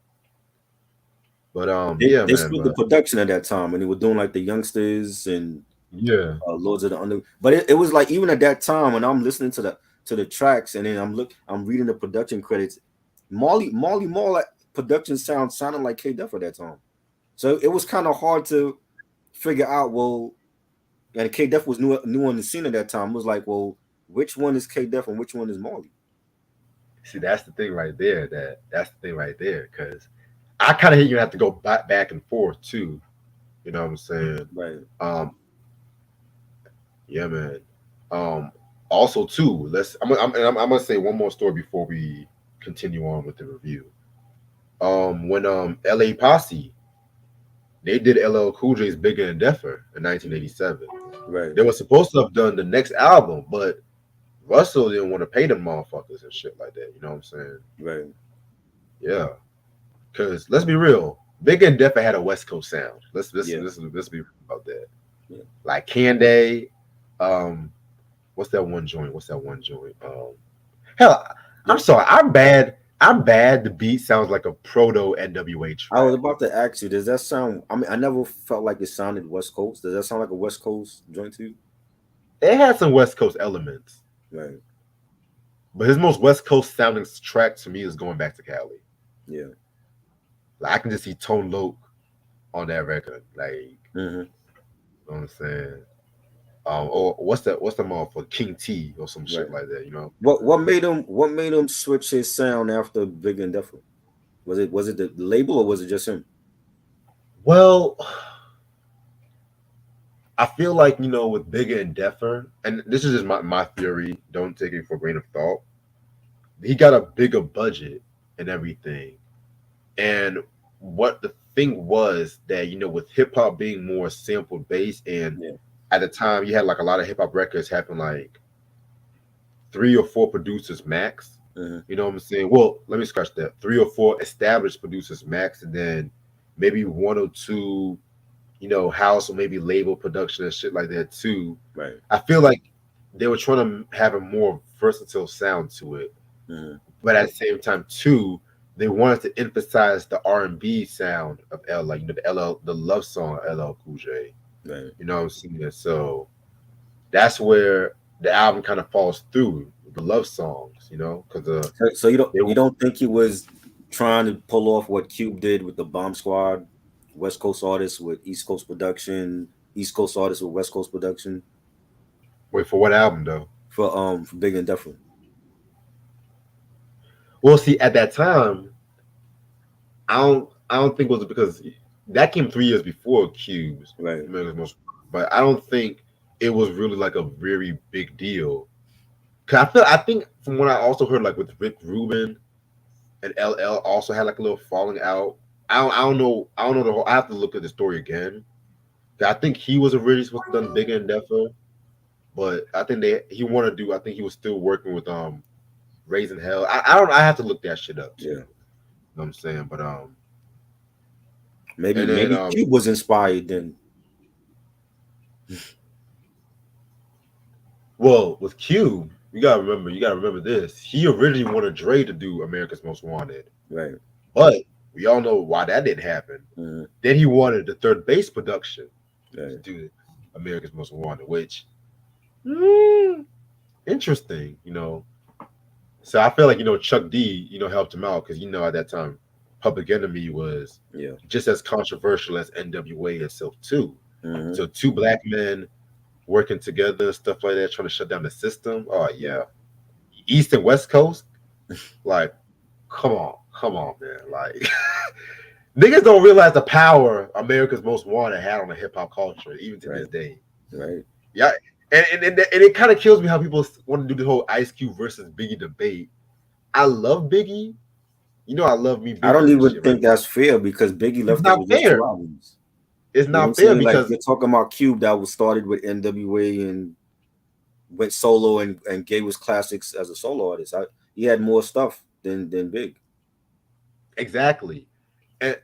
But They yeah, they man. split the But production at that time, and they were doing like the youngsters and yeah, Lords of the Under. But it was like even at that time when I'm listening to the tracks, and then I'm reading the production credits. Marley Marl like, production sounded like K Duff at that time, so it was kind of hard to figure out. Well, and K Duff was new on the scene at that time. It was like, well, which one is K Duff and which one is Marley? see, that's the thing right there. That's the thing right there. Because I kind of hate you have to go back and forth too. You know what I'm saying? Right. Um, yeah, man. Um, also too. I'm gonna say one more story before we continue on with the review. When L.A. Posse they did LL Cool J's Bigger and Deffer in 1987. Right. They were supposed to have done the next album, but Russell didn't want to pay them motherfuckers and shit like that. You know what I'm saying? Right. Yeah. Because let's be real, Big and Deffa had a West Coast sound. Yeah. Let's be real about that. Yeah. Like Canday, what's that one joint? Hell, I'm sorry, I'm bad. I'm bad. The beat sounds like a proto NWA I was track. about to ask you, does that sound? I mean, I never felt like it sounded West Coast. Does that sound like a West Coast joint to you? It had some West Coast elements, Right. but his most West Coast sounding track to me is Going Back to Cali. Yeah. Like I can just see Tone Loc on that record. Like, Mm-hmm. you know what I'm saying? Or what's the mall for King T or some Right. shit like that, you know? What made him switch his sound after Big and Defo? Was it the label or was it just him? Well, I feel like with Bigger and Deffer, and this is just my theory. Don't take it for a grain of thought. He got a bigger budget and everything, and what the thing was that with hip hop being more sample based, and Yeah. at the time you had like a lot of hip hop records happen like 3 or 4 producers max. Mm-hmm. You know what I'm saying? Well, let me scratch that. 3 or 4 established producers max, and then maybe 1 or 2, house or maybe label production and shit like that too. Right. I feel like they were trying to have a more versatile sound to it, Mm-hmm. but at the same time too, they wanted to emphasize the R&B sound of L, like the love song of LL Cool J. Right. You know what I'm saying? So that's where the album kind of falls through the love songs, because So you don't they you don't think he was trying to pull off what Cube did with the Bomb Squad, West Coast artists with East Coast production, East Coast artists with West Coast production wait for what album though? for Big and Different. Well, see, at that time, I don't think it was because that came 3 years before Cube's Right. America's Most, but I don't think it was really like a very big deal. Cause I think from what I also heard, like with Rick Rubin and LL also had like a little falling out. I don't know the whole. I have to look at the story again. 'Cause I think he was originally supposed to done Bigger and Deffer, but I think he wanted to do. I think he was still working with Raising Hell. I don't. I have to look that shit up too. You Yeah. know what I'm saying? But Maybe and then maybe Cube was inspired then. well, with Cube, you gotta remember this. He originally wanted Dre to do America's Most Wanted, Right. but we all know why that didn't happen. Mm-hmm. Then he wanted the Third Base production to Right. do America's Most Wanted, which mm, interesting. So I feel like Chuck D helped him out because at that time Public Enemy was Yeah. just as controversial as NWA itself too. Mm-hmm. So 2 black men working together, stuff like that, trying to shut down the system. Oh yeah, East and West Coast, like come on, man, like. Niggas don't realize the power America's Most Wanted had on the hip hop culture, even to this Right. day. Right. Yeah, and it kind of kills me how people want to do the whole Ice Cube versus Biggie debate. I love Biggie. I love me I don't Biggie and even shit, right? think that's fair because Biggie It's left us not with just fair. 2 albums. It's You know what I'm not fair saying? Like because you're talking about Cube that was started with NWA and went solo and gave us classics as a solo artist. He had more stuff than Big. exactly, and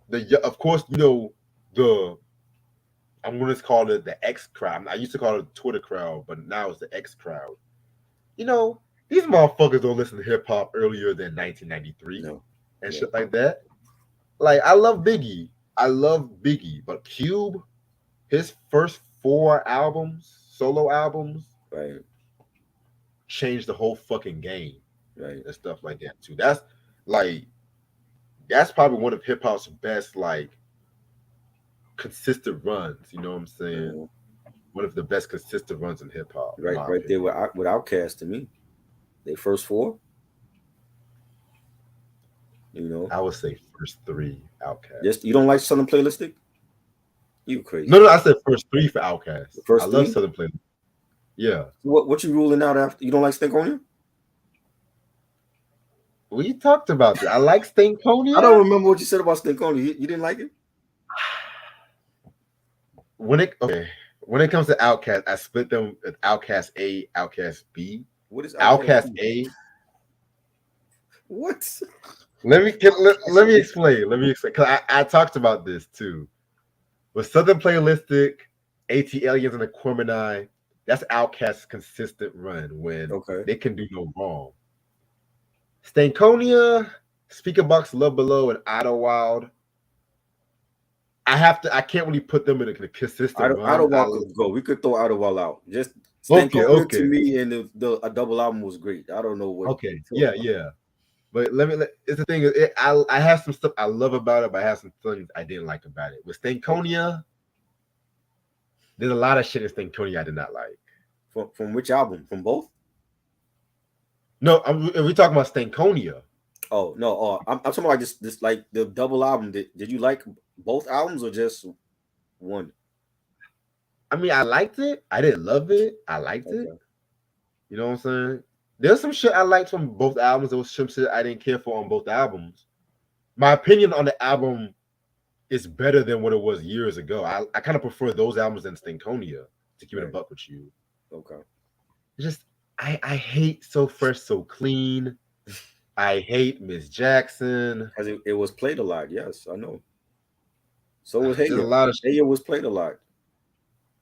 the of course the I'm gonna call it the X crowd. I used to call it the Twitter crowd, but now it's the X crowd. You know, these motherfuckers don't listen to hip hop earlier than 1993 No. and Yeah. shit like that. Like I love Biggie, but Cube, his first 4 albums, solo albums, Right. changed the whole fucking game Right. and stuff like that too. Like that's probably one of hip hop's best like consistent runs. You know what I'm saying? Mhm. One of the best consistent runs in hip hop, in Right. my Right there opinion. with Outkast to me. They first 4. You know. I would say first 3 Outkast. Just you don't like Southern Playlistic? You crazy. No, I said first 3 for Outkast. The I first love 3? Southern Playlist. Yeah. What you ruling out after? You don't like Stankonia? We talked about that. I like I don't Stankonia. remember what you said about Stankonia. You didn't like it? When it comes to Outkast, I split them with Outkast A, Outkast B. What is Outkast? Outkast A. What? Let me explain. Cause I talked about this too. With Southern Playlistic, AT Aliens and the Aquemini, that's Outkast's consistent run when Okay. they can do no wrong. Stankonia, Speaker Box, Love Below, and Idlewild. I can't really put them in a consistent run. Idlewild could go. We could throw Idlewild out. Just Okay, Stankonia to okay. me and a double album was great. I don't know what. Okay, yeah. But it's the thing is, I have some stuff I love about it, but I have some things I didn't like about it. With Stankonia, there's a lot of shit in Stankonia I did not like. From which album? From both? No, we talking about Stankonia. Oh no! I'm talking about this like the double album. Did you like both albums or just one? I mean, I liked it. I didn't love it. I liked it. Okay. You know what I'm saying? There's some shit I liked from both albums. There was some shit I didn't care for on both albums. My opinion on the album is better than what it was years ago. I kind of prefer those albums than Stinkonia, to keep it a Right. buck with you. Okay. It's just I hate So Fresh, So Clean. I hate Miss Jackson. As it was played a lot. Yes, I know. So was There's a Heya. lot of shit. Heya was played a lot,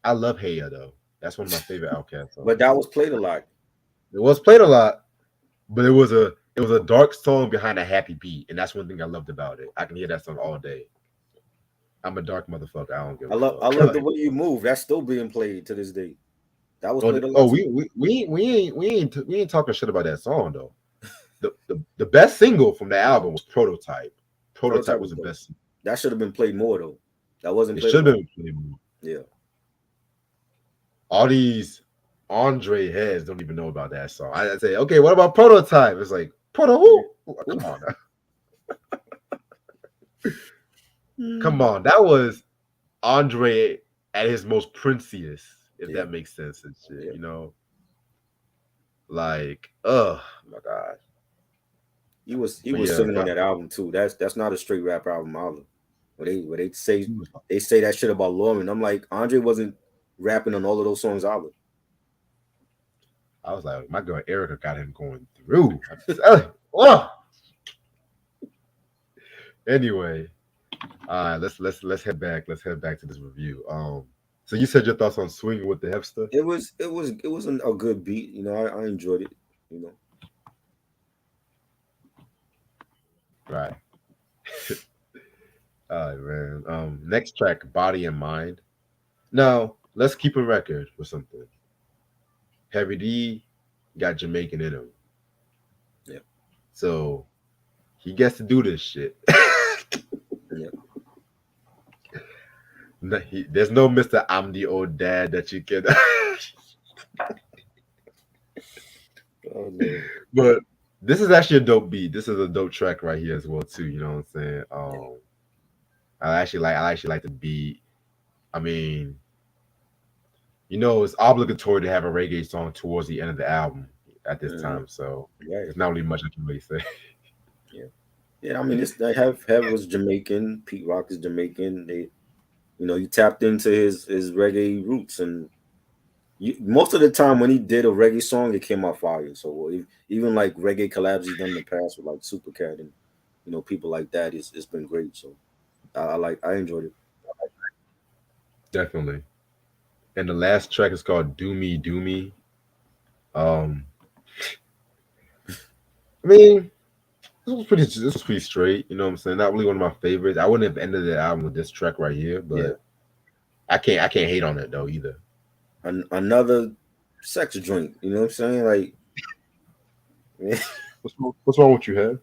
I love Heya though. That's one of my favorite Outkast but songs. that was played a lot. It was played a lot, but it was a dark song behind a happy beat, and that's one thing I loved about it. I can hear that song all day. I'm a dark motherfucker. I don't give a I fuck. love the way you move. That's still being played to this day. That was oh, played a oh, lot too. we ain't talking shit about that song though. The best single from the album was Prototype. Prototype Prototype was was the dope. best. That should have been played more though. That wasn't It played a should have lot. been played more. Yeah. All these Andre heads don't even know about that song. I say, okay, what about Prototype? It's like Proto who? Come on, come Mm. on. That was Andre at his most princiest, if Yeah. that makes sense and shit. Yeah. Like, oh my god. He But was yeah, singing on but that album too. That's not a straight rap album either. Where he was they say that shit about Lauren. I'm like, Andre wasn't rapping on all of those songs either. I was like, my girl Erica got him going through. I'm telling you. Oh. Anyway, all right, let's head back. Let's head back to this review. So you said your thoughts on swinging with the hipster, It was a good beat. I enjoyed it. You know, right? All right, man. Next track, Body and Mind. Now let's keep a record for something. Heavy D got Jamaican in him, yeah, so he gets to do this shit. yeah. There's no Mister I'm the old dad that you can. Oh no, But this is actually a dope beat. This is a dope track right here as well too. You know what I'm saying? yeah. I actually like the beat. I mean, it's obligatory to have a reggae song towards the end of the album at this Mhm. time. So Right, there's not really much I can really say. yeah, yeah. I mean, it's they have was Jamaican. Pete Rock is Jamaican. You tapped into his reggae roots, and most of the time when he did a reggae song, it came out fire. So even like reggae collabs he's done in the past with like Supercat and people like that, it's been great. So I enjoyed it. Definitely. And the last track is called "Do Me, Do Me." Um, I mean, this was pretty straight. You know what I'm saying? Not really one of my favorites. I wouldn't have ended the album with this track right here, Yeah, but I can't hate on it though either. another sex joint. You know what I'm saying? Like, man, What's wrong with you, Head?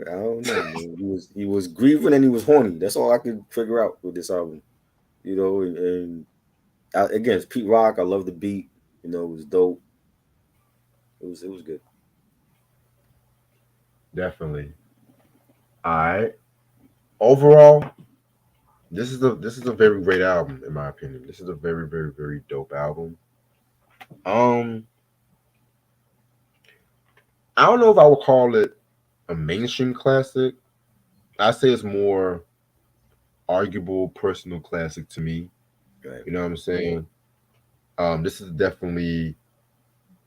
I don't know, man. He was grieving and he was horny. That's all I could figure out with this album. And again, it's Pete Rock. I love the beat. It was dope. It was good. Definitely. All right. Overall, this is a very great album in my opinion. This is a very very very dope album. Um, I don't know if I would call it a mainstream classic. I say it's more arguable personal classic to me. Right. You know what I'm saying? This is definitely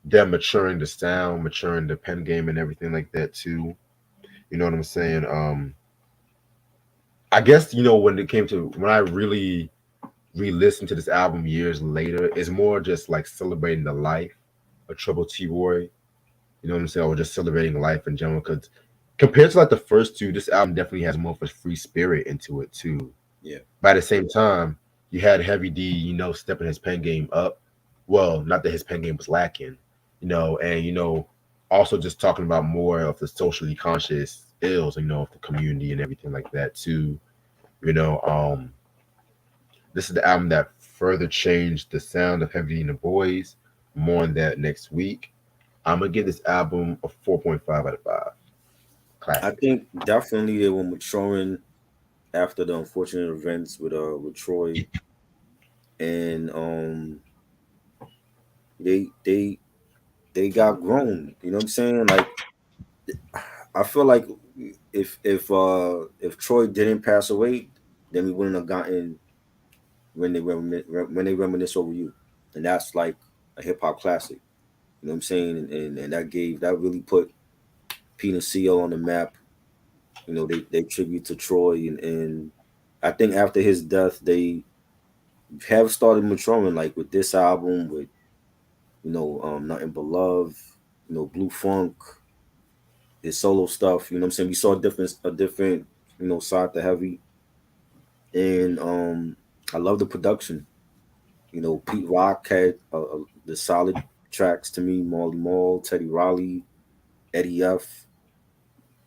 them maturing the sound, maturing the pen game, and everything like that too. You know what I'm saying? I guess when it came to when I really re-listened to this album years later, it's more just like celebrating the life of Trouble T Roy. You know what I'm saying? Or just celebrating life in general. Because compared to like the first two, this album definitely has more of a free spirit into it too. Yeah. But at the same time, you had Heavy D, stepping his pen game up. Well, not that his pen game was lacking, and also just talking about more of the socially conscious ills, of the community and everything like that too. You know, this is the album that further changed the sound of Heavy D and the Boys. More on that next week. I'm gonna give this album a 4.5 out of 5. I Classic. think definitely they were maturing after the unfortunate events with Troy. and they they they got grown. You know what I'm saying? Like I feel like if Troy didn't pass away, then we wouldn't have gotten when they reminisce over you, and that's like a hip hop classic. You know what I'm saying? And that really put Pina CO on the map. You know, they tribute to Troy, and I think after his death, they have started maturing, like with this album, with Nothing But Love, Blue Funk, his solo stuff. You know what I'm saying? We saw a different side to Heavy, and I love the production. Pete Rock had the solid tracks to me. Marley Marl, Teddy Riley, Eddie F.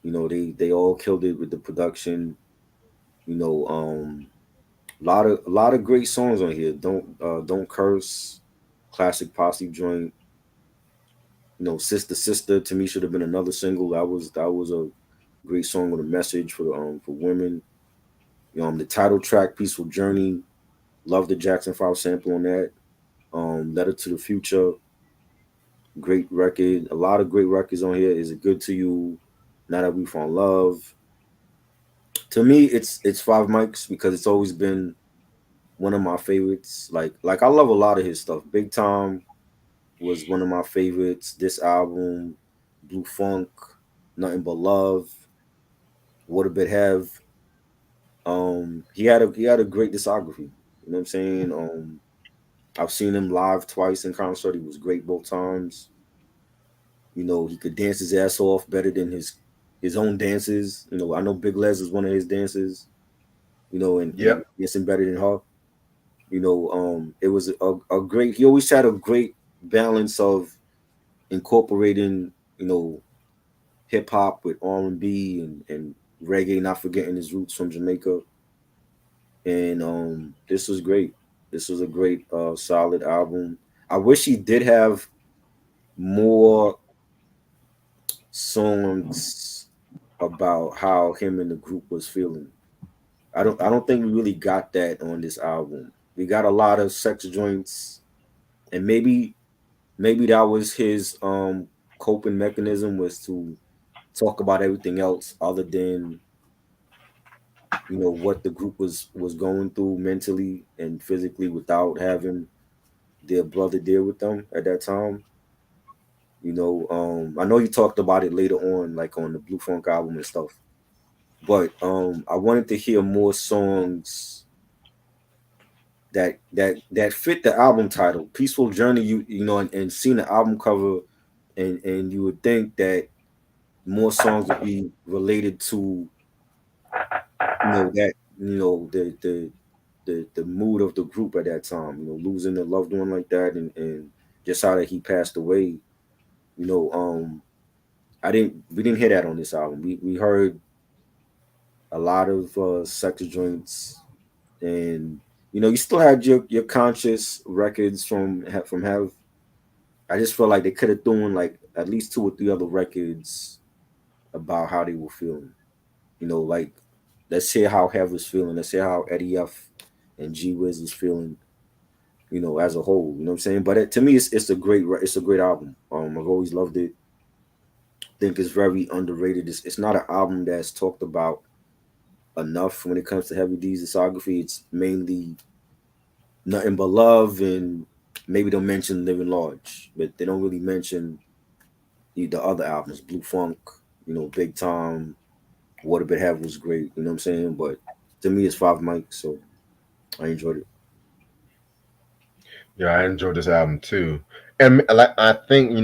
They all killed it with the production. You know, a lot of great songs on here. Don't curse, classic posse joint. Sister Sister to me should have been another single. That was a great song with a message for women. The title track, Peaceful Journey. Love the Jackson 5 sample on that. Letter to the Future, great record. A lot of great records on here. Is It Good to You? Now That We Found Love. To me, it's Five Mics because it's always been one of my favorites. Like I love a lot of his stuff. Big Time was one of my favorites. This album, Blue Funk, Nothing But Love, What a Bit Have. He had a great discography. You know what I'm saying? I've seen him live twice in concert. He was great both times. He could dance his ass off better than his own dances. I know Big Les is one of his dancers. And he Yep. was dancing better than her. It was a great. He always had a great balance of incorporating, hip hop with R&B and reggae, not forgetting his roots from Jamaica. And this was great. This was a great, solid album. I wish he did have more songs about how him and the group was feeling. I don't think we really got that on this album. We got a lot of sex joints, and maybe that was his coping mechanism, was to talk about everything else other than what the group was going through mentally and physically without having their brother there with them at that time. I know he talked about it later on, like on the Blue Funk album and stuff. But I wanted to hear more songs that fit the album title, Peaceful Journey. And seeing the album cover, and you would think that more songs would be related to that the mood of the group at that time. Losing a loved one like that, and just how that he passed away. You know, we didn't hear that on this album. We heard a lot of sex joints, and you still had your conscious records from Have. I just felt like they could have thrown like at least two or three other records about how they were feeling. Like let's hear how Have was feeling. Let's hear how Eddie F and G Wiz is feeling. As a whole. You know what I'm saying? But to me, it's a great album. I've always loved it. Think it's very underrated. It's not an album that's talked about enough when it comes to Heavy D's discography. It's mainly Nothing But Love, and maybe they'll mention Living Large, but they don't really mention the other albums. Blue Funk, Big Time, What a Bit Have was great. You know what I'm saying? But to me, it's Five Mics, so I enjoyed it. Yeah, I enjoyed this album too. And like I think,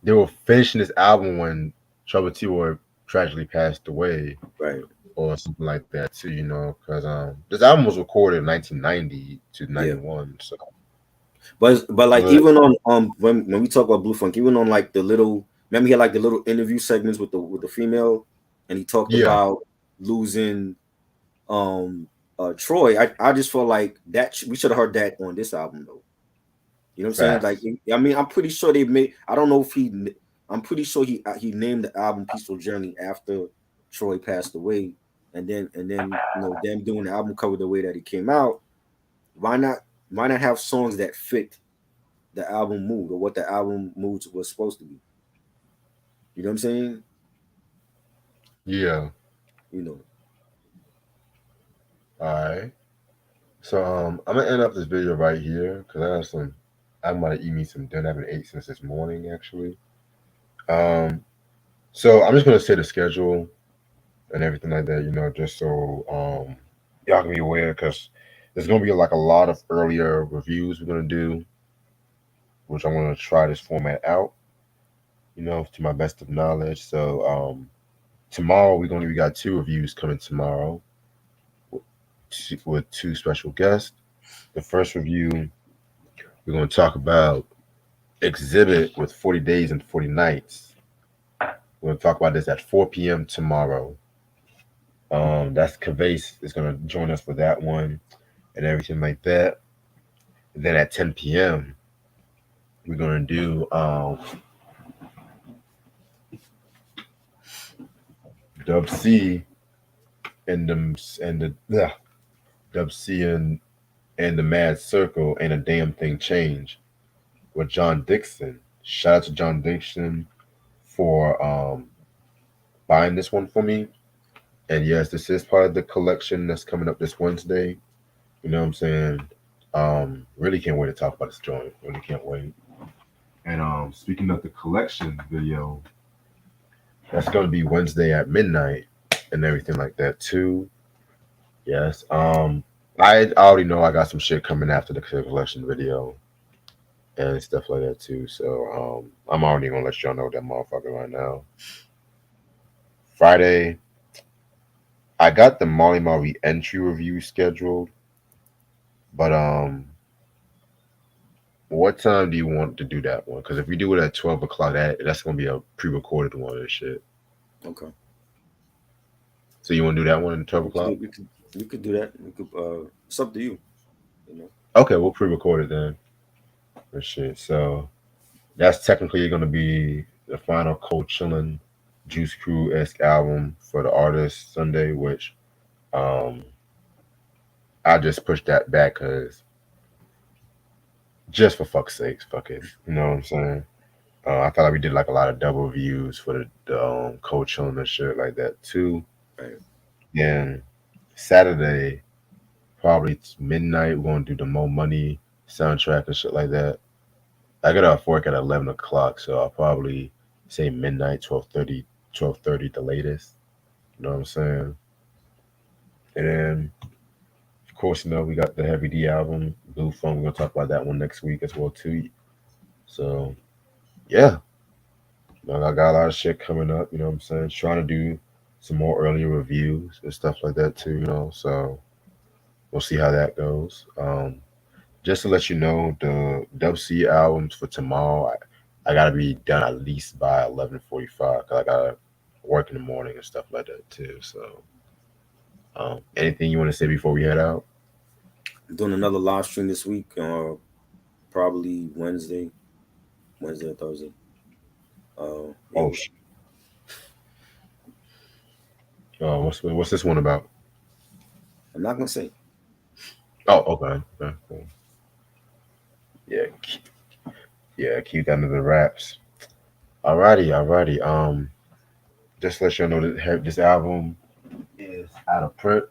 they were finishing this album when Trouble T Boy tragically passed away Right? or something like that too, because this album was recorded in 1990 to Yeah. 91. So But like but even on when we talk about Blue Funk, even on like the little, remember he had like the little interview segments with the female, and he talked yeah, about losing um Troy. I just felt like that we should have heard that on this album though. You know what I'm saying? Like facts. I mean, I'm pretty sure they made. I don't know if I'm pretty sure he named the album Peaceful Journey after Troy passed away, and then them doing the album cover the way that it came out. Why not? might not have songs that fit the album mood or what the album mood was supposed to be. You know what I'm saying? Yeah. You know. All right. So I'm gonna end up this video right here because I have some. I'm gonna eat me some dinner. I haven't ate since this morning actually. Um, so I'm just gonna say the schedule and everything like that. Just so y'all can be aware because there's gonna be like a lot of earlier reviews we're gonna do, which I'm gonna try this format out. To my best of knowledge. So tomorrow we got two reviews coming tomorrow with two special guests. The first review we're gonna talk about Exhibit with 40 Days and 40 Nights. We're gonna talk about this at 4 p.m. tomorrow. That's Cavase is gonna join us for that one and everything like that. And then at 10 p.m. we're gonna do Dub C and the Dub C and the Mad Circle and a Damn Thing Change with John Dixon. Shout out to John Dixon for buying this one for me. And yes, this is part of the collection that's coming up this Wednesday. You know what I'm saying? Really can't wait to talk about this joint. Really can't wait. And speaking of the collection video, that's gonna be Wednesday at midnight and everything like that too. Yes. I already know I got some shit coming after the collection video and stuff like that too. So I'm already gonna let y'all know that motherfucker right now. Friday, I got the Molly Marie entry review scheduled, but what time do you want to do that one? Because if we do it at 12 o'clock, that's gonna be a pre-recorded one and shit. Okay. So you want to do that one at 12 o'clock? We could do that. We could. It's up to you. You know. Okay, we'll pre-record it then. For shit. So that's technically gonna be the final Cold Chillin' Juice Crew esque album for the artist Sunday, which um I just pushed that back because just for fuck's sakes, fuck it. You know what I'm saying? I thought like we did like a lot of double views for the Cold Chillin' and shit like that too. Right. Then Saturday, probably midnight, we're gonna do the Mo Money soundtrack and shit like that. I get off work at 11 o'clock, so I'll probably say midnight, 12:30 the latest. You know what I'm saying? And then, of course, we got the Heavy D album, Blue Phone. We're gonna talk about that one next week as well too. So yeah, I got a lot of shit coming up. You know what I'm saying? Trying to do some more earlier reviews and stuff like that too. So we'll see how that goes. Just to let you know, the Dub C albums for tomorrow, I gotta be done at least by 11:45 because I gotta work in the morning and stuff like that too. So, anything you want to say before we head out? I'm doing another live stream this week. Probably Wednesday or Thursday. Yeah. Oh, what's this one about? I'm not gonna say. Oh, okay. Okay, cool. Yeah, yeah. Keep that under the wraps. Alrighty, alrighty. Just to let you know that this album is out of print,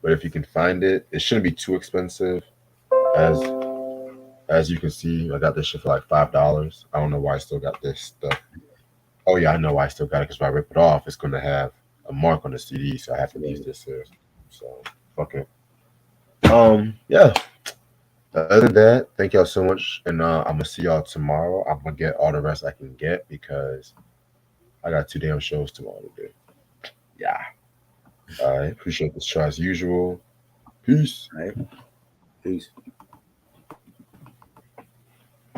but if you can find it, it shouldn't be too expensive. As as you can see, I got this shit for like $5. I don't know why I still got this stuff. Oh yeah, I know why I still got it because if I rip it off, it's gonna have a mark on the CD, so I have to use this here. So fuck it. Yeah. Other than that, thank y'all so much, and I'm gonna see y'all tomorrow. I'm gonna get all the rest I can get because I got two damn shows tomorrow to do. Yeah. I appreciate this try as usual. Peace. All right. Peace.